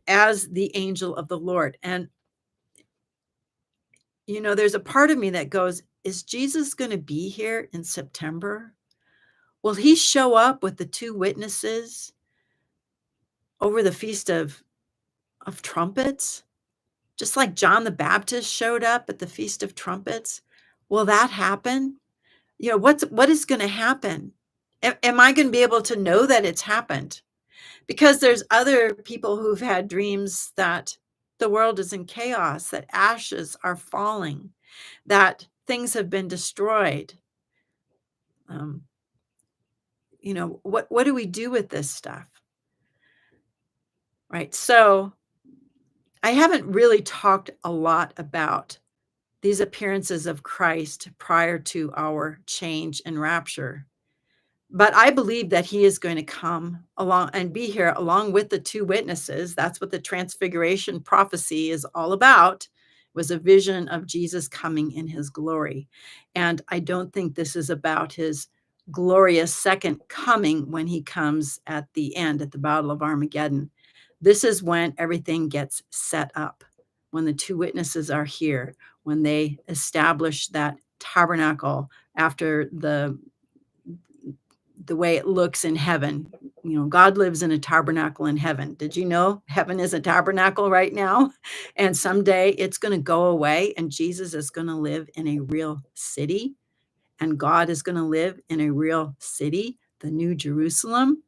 as the angel of the Lord. And, there's a part of me that goes, is Jesus going to be here in September? Will he show up with the two witnesses over the Feast of Trumpets? Just like John the Baptist showed up at the Feast of Trumpets? Will that happen? What is going to happen? Am I going to be able to know that it's happened? Because there's other people who've had dreams that the world is in chaos, that ashes are falling, that things have been destroyed. Um, what do we do with this stuff? Right. So I haven't really talked a lot about these appearances of Christ prior to our change and rapture. But I believe that he is going to come along and be here along with the 2 witnesses. That's what the transfiguration prophecy is all about, was a vision of Jesus coming in his glory. And I don't think this is about his glorious second coming when he comes at the end, at the Battle of Armageddon. This is when everything gets set up, when the 2 witnesses are here, when they establish that tabernacle after the way it looks in heaven. God lives in a tabernacle in heaven. Did you know heaven is a tabernacle right now? And someday it's going to go away and Jesus is going to live in a real city and God is going to live in a real city, the New Jerusalem,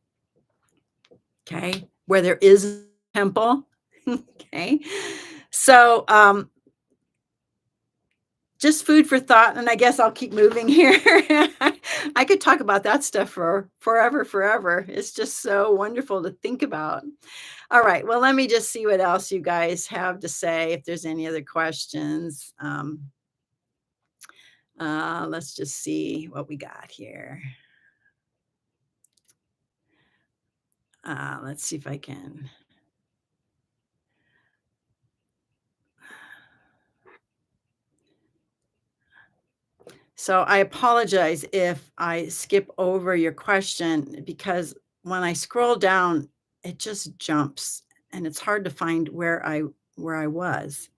okay, where there is a temple, okay? So, just food for thought, and I guess I'll keep moving here. I could talk about that stuff for forever, forever. It's just so wonderful to think about. All right, well, let me just see what else you guys have to say, if there's any other questions. Let's just see what we got here. Let's see if I can. So I apologize if I skip over your question because when I scroll down, it just jumps and it's hard to find where I was.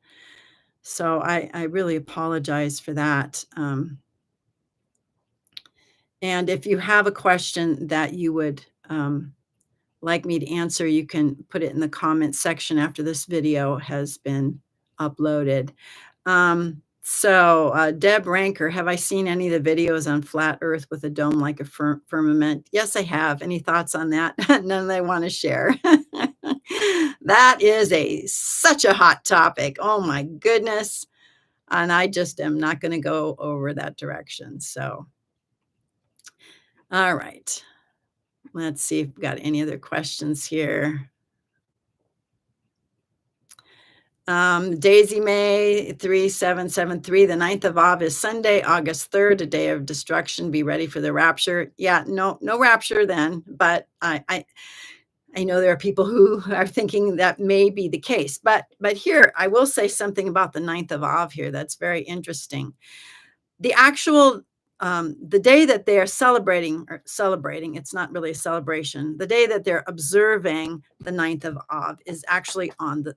So I really apologize for that. And if you have a question that you would like me to answer, you can put it in the comment section after this video has been uploaded. Deb Ranker, have I seen any of the videos on flat Earth with a dome like a firmament? Yes, I have. Any thoughts on that? None that I want to share. That is such a hot topic. Oh my goodness. And I just am not going to go over that direction. So, all right. Let's see if we've got any other questions here. Daisy May 3773, the 9th of Av is Sunday, August 3rd, a day of destruction. Be ready for the rapture. Yeah, no rapture then, but I know there are people who are thinking that may be the case. But here, I will say something about the 9th of Av here that's very interesting. The actual the day that they are celebrating, it's not really a celebration. The day that they're observing the 9th of Av is actually on the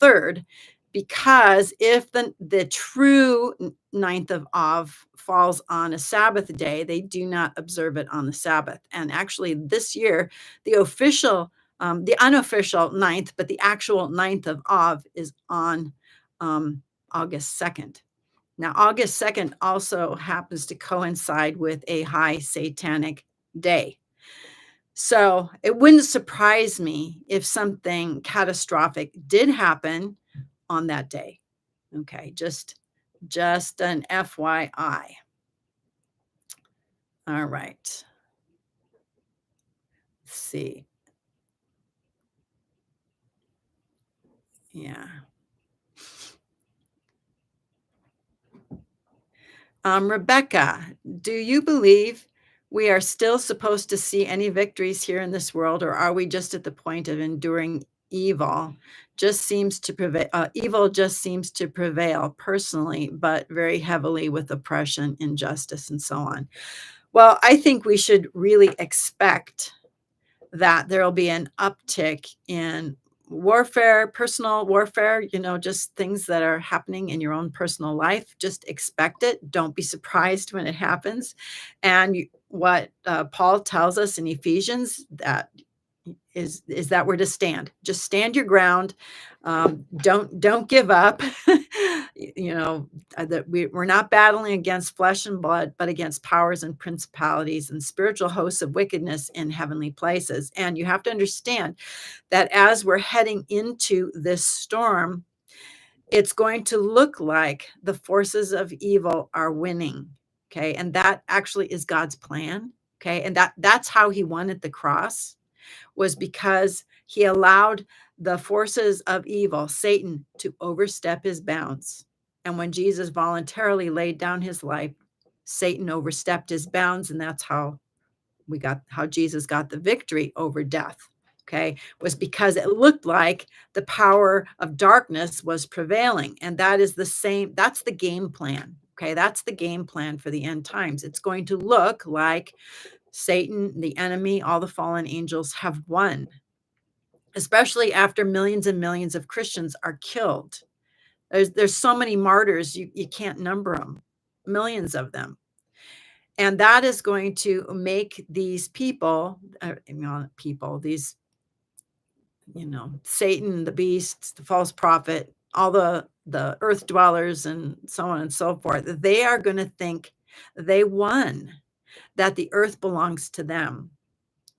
3rd, because if the true 9th of Av falls on a Sabbath day, they do not observe it on the Sabbath. And actually this year, the unofficial 9th, but the actual 9th of Av is on August 2nd. Now, August 2nd also happens to coincide with a high satanic day. So it wouldn't surprise me if something catastrophic did happen on that day. Okay, just an FYI. All right. Let's see. Yeah. Rebecca, do you believe we are still supposed to see any victories here in this world, or are we just at the point of enduring evil? Just seems to prevail. Evil just seems to prevail personally, but very heavily with oppression, injustice, and so on. Well, I think we should really expect that there will be an uptick in warfare, personal warfare, just things that are happening in your own personal life. Just expect it. Don't be surprised when it happens. And what Paul tells us in Ephesians, that is that we're to stand. Just stand your ground. Don't give up. That we're not battling against flesh and blood, but against powers and principalities and spiritual hosts of wickedness in heavenly places. And you have to understand that as we're heading into this storm, it's going to look like the forces of evil are winning. Okay. And that actually is God's plan. Okay. And that's how he won at the cross, was because he allowed the forces of evil, Satan, to overstep his bounds. And when Jesus voluntarily laid down his life, Satan overstepped his bounds, and that's how Jesus got the victory over death. Okay, was because it looked like the power of darkness was prevailing. And that's the game plan. Okay, that's the game plan for the end times. It's going to look like Satan, the enemy, all the fallen angels have won, especially after millions and millions of Christians are killed. There's so many martyrs, you can't number them, millions of them. And that is going to make these people, these, Satan, the beast, the false prophet, all the earth dwellers and so on and so forth, they are going to think they won, that the earth belongs to them.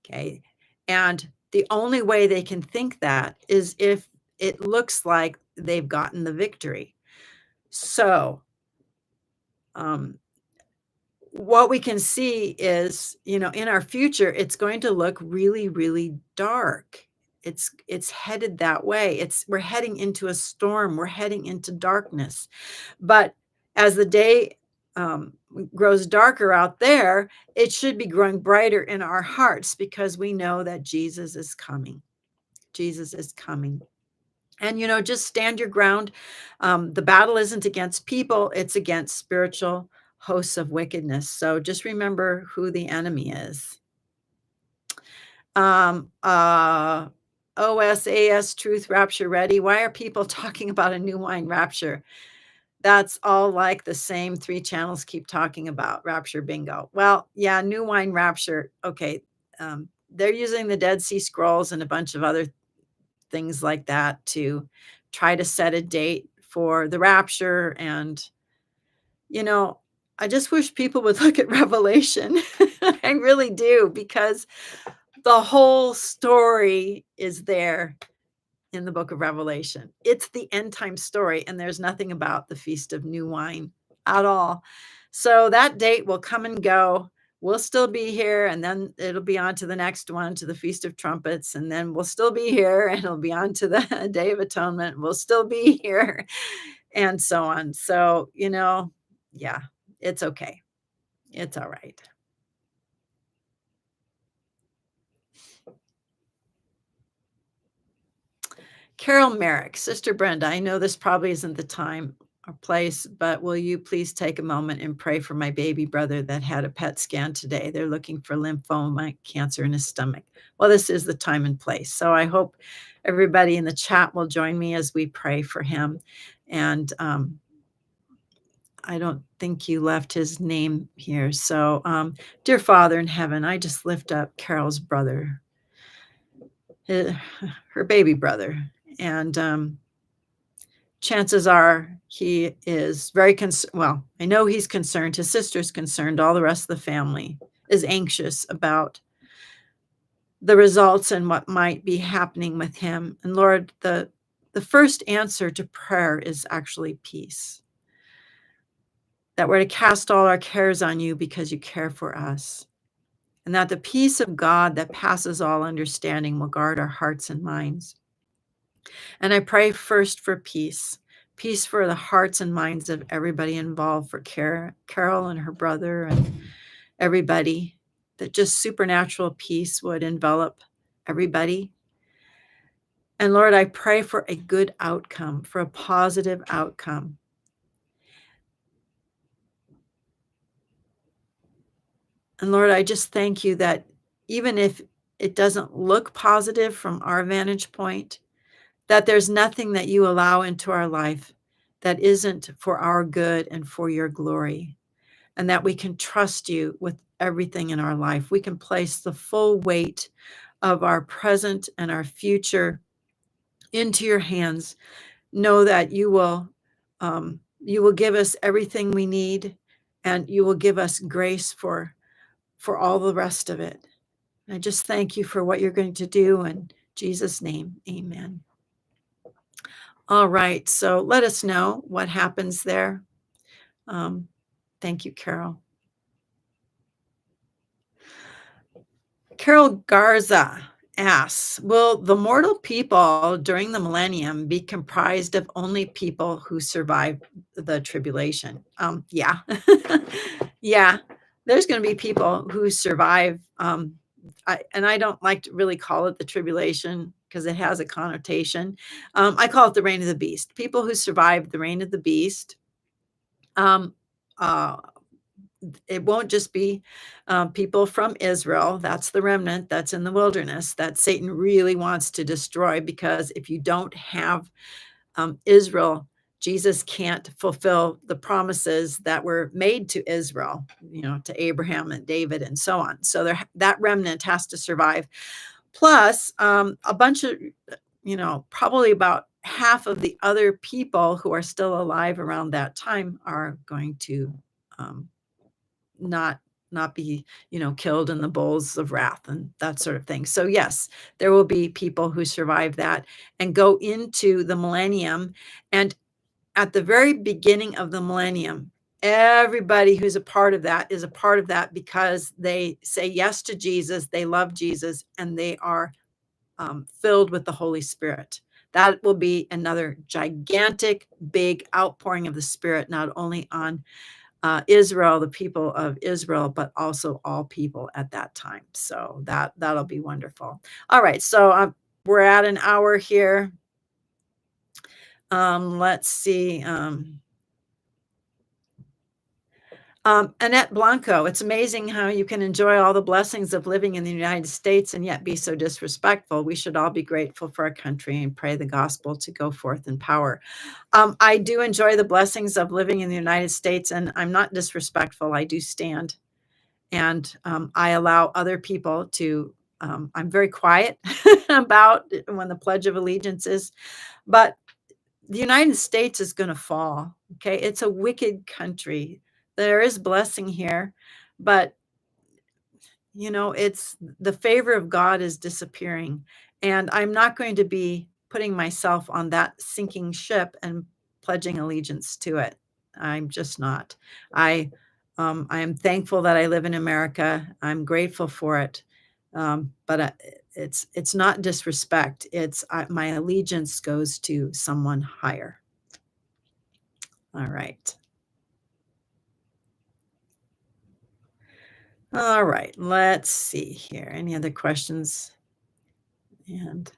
Okay. And the only way they can think that is if it looks like they've gotten the victory. So, what we can see is, in our future, it's going to look really, really dark. It's headed that way. We're heading into a storm. We're heading into darkness. But as the day grows darker out there, it should be growing brighter in our hearts, because we know that Jesus is coming. Jesus is coming. And, just stand your ground. The battle isn't against people, it's against spiritual hosts of wickedness. So just remember who the enemy is. Um, uh, OSAS, Truth, Rapture, Ready. Why are people talking about a new wine rapture? That's all like the same 3 channels keep talking about rapture bingo. Well, yeah, new wine rapture. Okay. They're using the Dead Sea Scrolls and a bunch of other things like that to try to set a date for the rapture. And, I just wish people would look at Revelation. I really do, because the whole story is there in the book of Revelation. It's the end time story, and there's nothing about the Feast of New Wine at all. So that date will come and go. We'll still be here, and then it'll be on to the next one, to the Feast of Trumpets, and then we'll still be here, and it'll be on to the Day of Atonement. We'll still be here, and so on. So, yeah, it's okay. It's all right. Carol Merrick, Sister Brenda, I know this probably isn't the time or place, but will you please take a moment and pray for my baby brother that had a PET scan today? They're looking for lymphoma, cancer in his stomach. Well, this is the time and place. So I hope everybody in the chat will join me as we pray for him. And I don't think you left his name here. So, dear Father in heaven, I just lift up Carol's brother, her baby brother. And chances are he is very concerned. Well, I know he's concerned. His sister's concerned. All the rest of the family is anxious about the results and what might be happening with him. And Lord, the first answer to prayer is actually peace. That we're to cast all our cares on you because you care for us. And that the peace of God that passes all understanding will guard our hearts and minds. And I pray first for peace for the hearts and minds of everybody involved, for Carol and her brother and everybody, that just supernatural peace would envelop everybody. And Lord, I pray for a good outcome, for a positive outcome. And Lord, I just thank you that even if it doesn't look positive from our vantage point, that there's nothing that you allow into our life that isn't for our good and for your glory, and that we can trust you with everything in our life. We can place the full weight of our present and our future into your hands. Know that you will You will give us everything we need, and you will give us grace for all the rest of it. I just thank you for what you're going to do in Jesus' name. Amen. All right. So let us know what happens there. Um, thank you, Carol. Carol Garza asks, will the mortal people during the millennium be comprised of only people who survive the tribulation? Yeah. Yeah. There's going to be people who survive. And I don't like to really call it the tribulation because it has a connotation. I call it the reign of the beast. People who survive the reign of the beast. Um, uh, it won't just be people from Israel. That's the remnant that's in the wilderness that Satan really wants to destroy, because if you don't have Israel, Jesus can't fulfill the promises that were made to Israel, to Abraham and David and so on. So that remnant has to survive. Plus, a bunch of, probably about half of the other people who are still alive around that time are going to um, not not be, killed in the bowls of wrath and that sort of thing. So yes, there will be people who survive that and go into the millennium. And at the very beginning of the millennium, everybody who's a part of that is a part of that because they say yes to Jesus, they love Jesus, and they are filled with the Holy Spirit. That will be another gigantic, big outpouring of the Spirit, not only on Israel, the people of Israel, but also all people at that time. So that'll be wonderful. All right, so we're at an hour here. Let's see. Annette Blanco, it's amazing how you can enjoy all the blessings of living in the United States and yet be so disrespectful. We should all be grateful for our country and pray the gospel to go forth in power. I do enjoy the blessings of living in the United States, and I'm not disrespectful. I do stand, and I allow other people to. I'm very quiet about when the Pledge of Allegiance is, but the United States is going to fall. Okay. It's a wicked country. There is blessing here, but it's the favor of God is disappearing. And I'm not going to be putting myself on that sinking ship and pledging allegiance to it. I'm just not. I I am thankful that I live in America. I'm grateful for it. But it's not disrespect. It's my allegiance goes to someone higher. All right. All right. Let's see here. Any other questions? And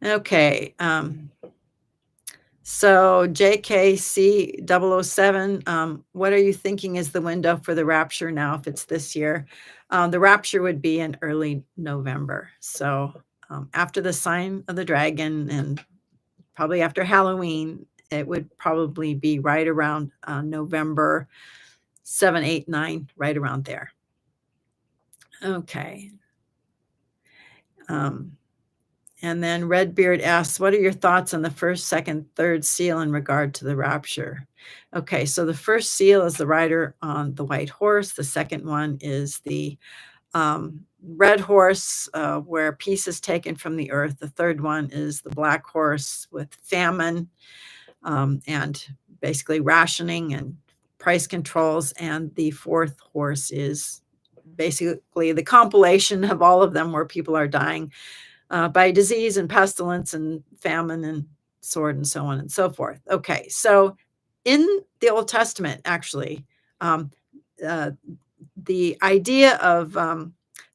okay. So JKC 007, what are you thinking is the window for the rapture now if it's this year? The rapture would be in early November. So after the sign of the dragon and probably after Halloween, it would probably be right around November 7, 8, 9, right around there. Okay. Um, And then Redbeard asks, what are your thoughts on the first, second, third seal in regard to the rapture? Okay, so the first seal is the rider on the white horse. The second one is the red horse, where peace is taken from the earth. The third one is the black horse with famine and basically rationing and price controls. And the fourth horse is basically the compilation of all of them where people are dying by disease and pestilence and famine and sword and so on and so forth. Okay, so in the Old Testament, actually, um, uh, the idea of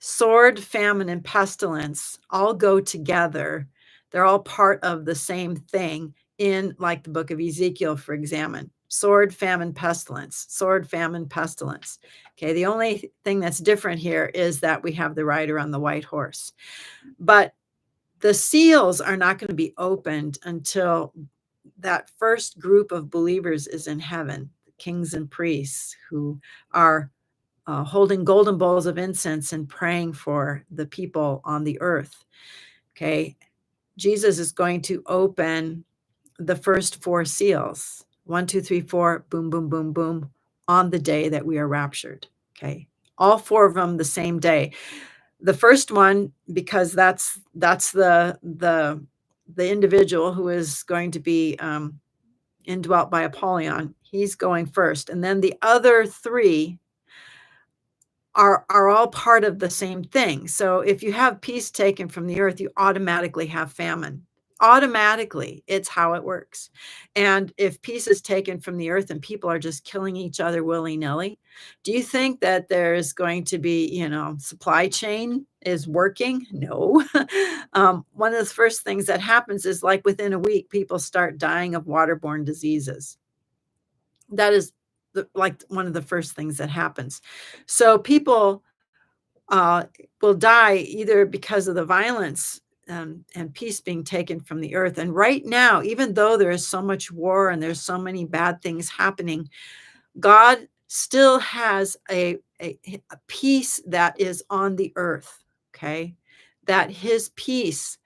sword, famine, and pestilence all go together. They're all part of the same thing in, like, the book of Ezekiel, for example. Sword, famine, pestilence, sword, famine, pestilence. Okay, the only thing that's different here is that we have the rider on the white horse. But the seals are not going to be opened until that first group of believers is in heaven, kings and priests who are holding golden bowls of incense and praying for the people on the earth. Okay. Jesus is going to open the first 4 seals. 1, 2, 3, 4, boom, boom, boom, boom, on the day that we are raptured. Okay. All 4 of them the same day. The first one, because that's the individual who is going to be indwelt by Apollyon. He's going first. And then the other 3 are all part of the same thing. So if you have peace taken from the earth, you automatically have famine. Automatically, it's how it works. And if peace is taken from the earth and people are just killing each other willy-nilly, do you think that there's going to be, supply chain is working? No. One of the first things that happens is, like, within a week, people start dying of waterborne diseases. That is like one of the first things that happens. So people uh, will die either because of the violence and peace being taken from the earth. And right now, even though there is so much war and there's so many bad things happening, God still has a peace that is on the earth. Okay. That his peace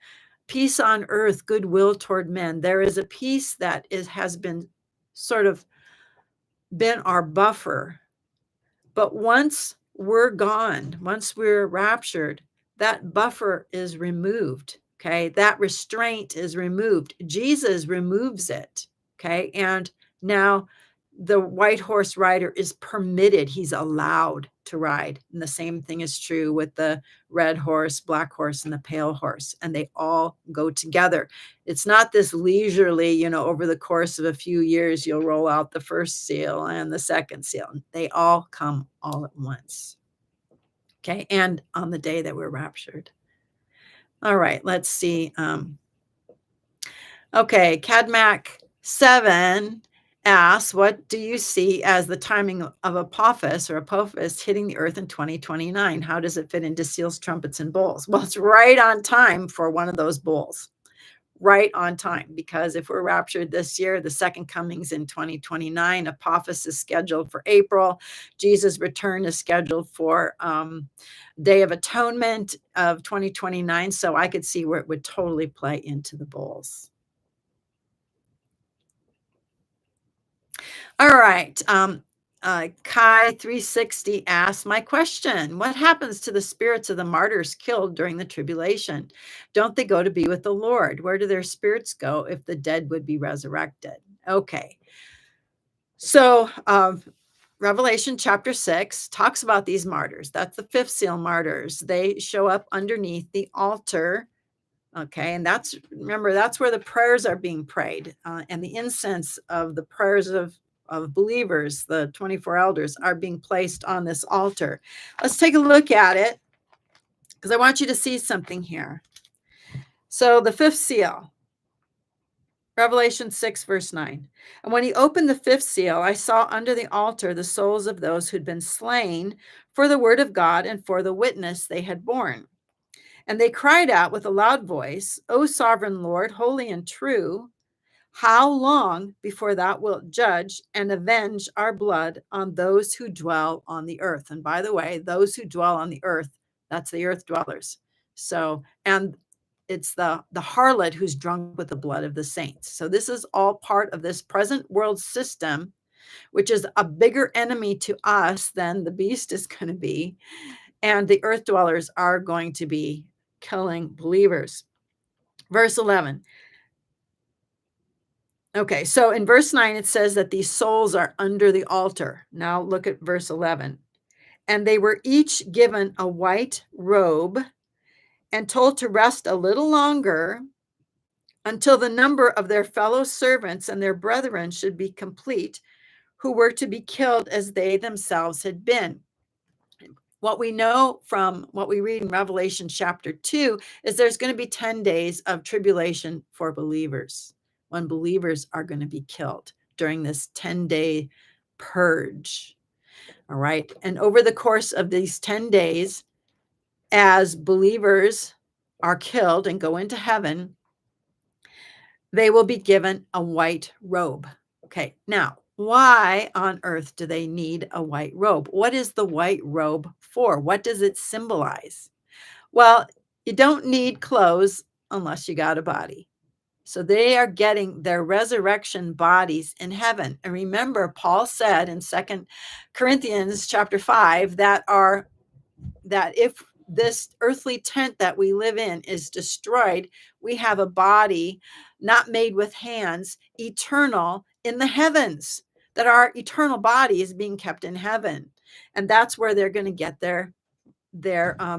on earth, goodwill toward men. There is a peace that has been sort of been our buffer. But once we're gone, once we're raptured, that buffer is removed. Okay. That restraint is removed. Jesus removes it. Okay. And now the white horse rider is permitted, he's allowed to ride. And the same thing is true with the red horse, black horse, and the pale horse. And they all go together. It's not this leisurely, over the course of a few years, you'll roll out the first seal and the second seal. They all come all at once. Okay. And on the day that we're raptured. All right. Let's see. Okay. Cadmac 7 asks, what do you see as the timing of Apophis hitting the earth in 2029? How does it fit into seals, trumpets, and bowls? Well, it's right on time for one of those bowls. Right on time, because if we're raptured this year, the second coming's in 2029. Apophis is scheduled for April. Jesus' return is scheduled for Day of Atonement of 2029. So I could see where it would totally play into the bowls. All right. Kai 360 asks, my question, what happens to the spirits of the martyrs killed during the tribulation? Don't they go to be with the Lord? Where do their spirits go if the dead would be resurrected? Okay. So Revelation chapter 6 talks about these martyrs. That's the 5th seal martyrs. They show up underneath the altar. Okay. And remember, that's where the prayers are being prayed, and the incense of the prayers of believers, the 24 elders, are being placed on this altar. Let's take a look at it, because I want you to see something here. So the 5th seal, Revelation 6, verse 9. And when he opened the 5th seal, I saw under the altar the souls of those who'd been slain for the word of God and for the witness they had borne. And they cried out with a loud voice, O sovereign Lord, holy and true, how long before thou wilt judge and avenge our blood on those who dwell on the earth? And by the way, those who dwell on the earth, that's the earth dwellers. So, and it's the harlot who's drunk with the blood of the saints. So this is all part of this present world system, which is a bigger enemy to us than the beast is going to be. And the earth dwellers are going to be killing believers. Verse 11. Okay, so in verse 9, it says that these souls are under the altar. Now look at verse 11. And they were each given a white robe and told to rest a little longer until the number of their fellow servants and their brethren should be complete, who were to be killed as they themselves had been. What we know from what we read in Revelation chapter 2 is there's going to be 10 days of tribulation for believers, when believers are going to be killed during this 10-day purge. All right. And over the course of these 10 days, as believers are killed and go into heaven, they will be given a white robe. Okay. Now, why on earth do they need a white robe? What is the white robe for? What does it symbolize? Well, you don't need clothes unless you got a body. So they are getting their resurrection bodies in heaven. And remember, Paul said in 2 Corinthians chapter 5 that if this earthly tent that we live in is destroyed, we have a body not made with hands, eternal in the heavens, that our eternal body is being kept in heaven. And that's where they're going to get their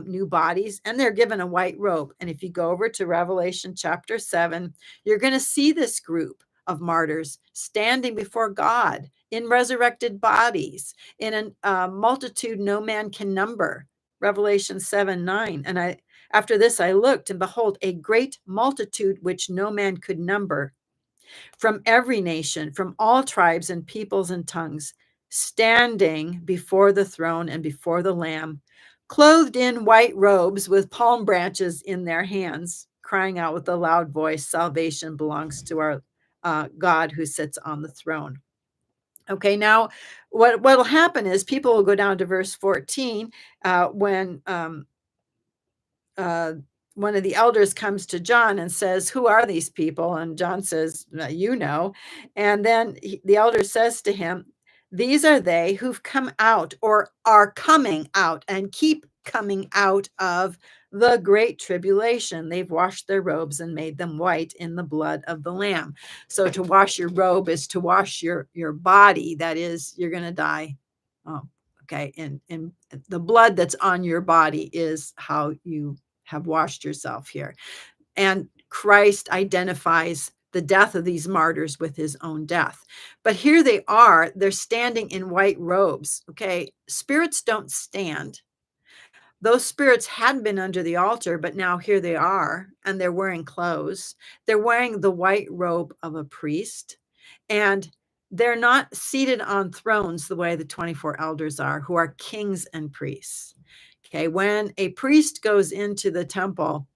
new bodies, and they're given a white robe. And if you go over to Revelation chapter 7, you're going to see this group of martyrs standing before God in resurrected bodies in a multitude no man can number. Revelation 7:9. And after this I looked, and behold, a great multitude which no man could number, from every nation, from all tribes and peoples and tongues, standing before the throne and before the Lamb, clothed in white robes with palm branches in their hands, crying out with a loud voice, salvation belongs to our God who sits on the throne. Okay, now what will happen is people will go down to verse 14 when uh, one of the elders comes to John and says, "Who are these people?" And John says, "You know." And then the elder says to him, "These are they who've come out or are coming out and keep coming out of the great tribulation. They've washed their robes and made them white in the blood of the Lamb." So to wash your robe is to wash your body. That is, you're going to die. Oh, okay. And the blood that's on your body is how you have washed yourself here. And Christ identifies the death of these martyrs with his own death. But here they are, they're standing in white robes. Okay, spirits don't stand. Those spirits had been under the altar, but now here they are, and they're wearing clothes. They're wearing the white robe of a priest, and they're not seated on thrones the way the 24 elders are, who are kings and priests. Okay, when a priest goes into the temple,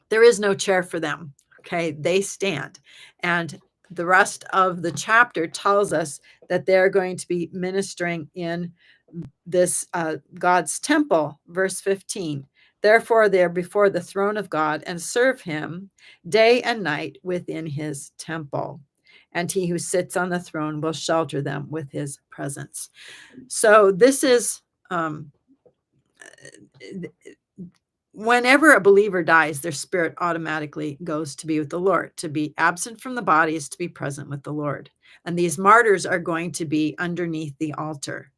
there is no chair for them. Okay, they stand. And the rest of the chapter tells us that they're going to be ministering in this God's temple. Verse 15. Therefore, they're before the throne of God and serve him day and night within his temple. And he who sits on the throne will shelter them with his presence. So this is whenever a believer dies, their spirit automatically goes to be with the Lord. To be absent from the body is to be present with the Lord. And these martyrs are going to be underneath the altar.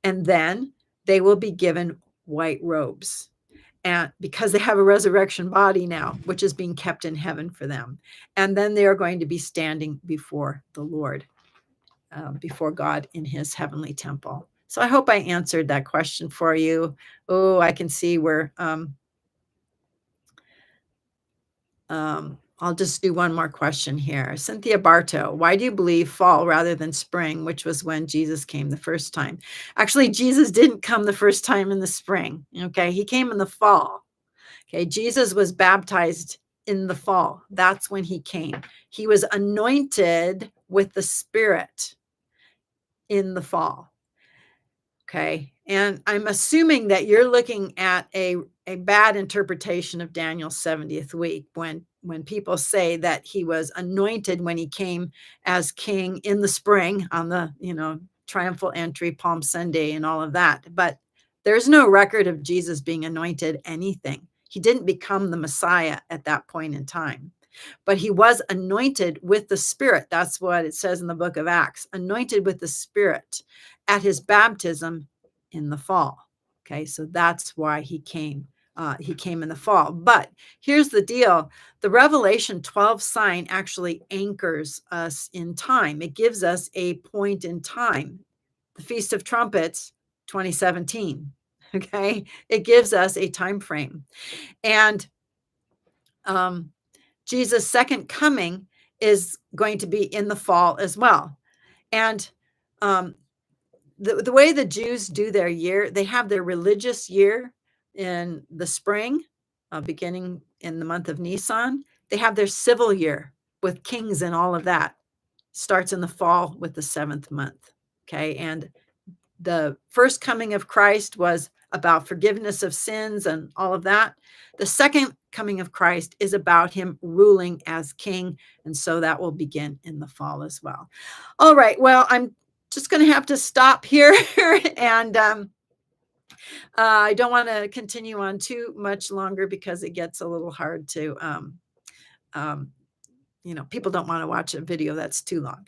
And then they will be given white robes. And because they have a resurrection body now, which is being kept in heaven for them. And then they are going to be standing before the Lord, before God in his heavenly temple. So I hope I answered that question for you. Oh, I can see where I'll just do one more question here. Cynthia Bartow, why do you believe fall rather than spring, which was when Jesus came the first time? Actually, Jesus didn't come the first time in the spring. Okay, he came in the fall. Okay, Jesus was baptized in the fall. That's when he came. He was anointed with the Spirit in the fall. Okay. And I'm assuming that you're looking at a bad interpretation of Daniel's 70th week when people say that he was anointed when he came as king in the spring on the, triumphal entry, Palm Sunday and all of that. But there's no record of Jesus being anointed anything. He didn't become the Messiah at that point in time. But he was anointed with the Spirit. That's what it says in the book of Acts, anointed with the Spirit at his baptism in the fall. Okay, so that's why he came. He came in the fall. But here's the deal. The Revelation 12 sign actually anchors us in time. It gives us a point in time. The Feast of Trumpets, 2017. Okay, it gives us a time frame. And Jesus' second coming is going to be in the fall as well. And the way the Jews do their year, they have their religious year in the spring, beginning in the month of Nisan. They have their civil year with kings and all of that. Starts in the fall with the 7th month. Okay. And the first coming of Christ was about forgiveness of sins and all of that. The second coming of Christ is about him ruling as king. And so that will begin in the fall as well. All right. Well, I'm just going to have to stop here. And I don't want to continue on too much longer because it gets a little hard to um, people don't want to watch a video that's too long.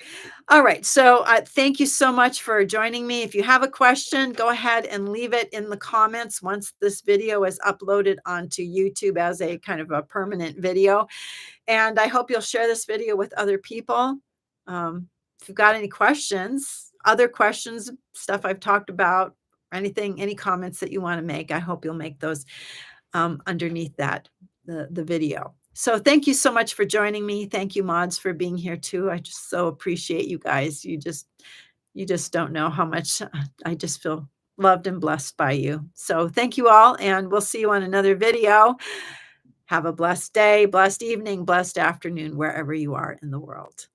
All right. So thank you so much for joining me. If you have a question, go ahead and leave it in the comments once this video is uploaded onto YouTube as a kind of a permanent video. And I hope you'll share this video with other people. If you've got any questions, other questions, stuff I've talked about, anything, any comments that you want to make, I hope you'll make those underneath that, the video. So thank you so much for joining me. Thank you, mods, for being here too. I just so appreciate you guys. You just don't know how much I just feel loved and blessed by you. So thank you all, and we'll see you on another video. Have a blessed day, blessed evening, blessed afternoon, wherever you are in the world.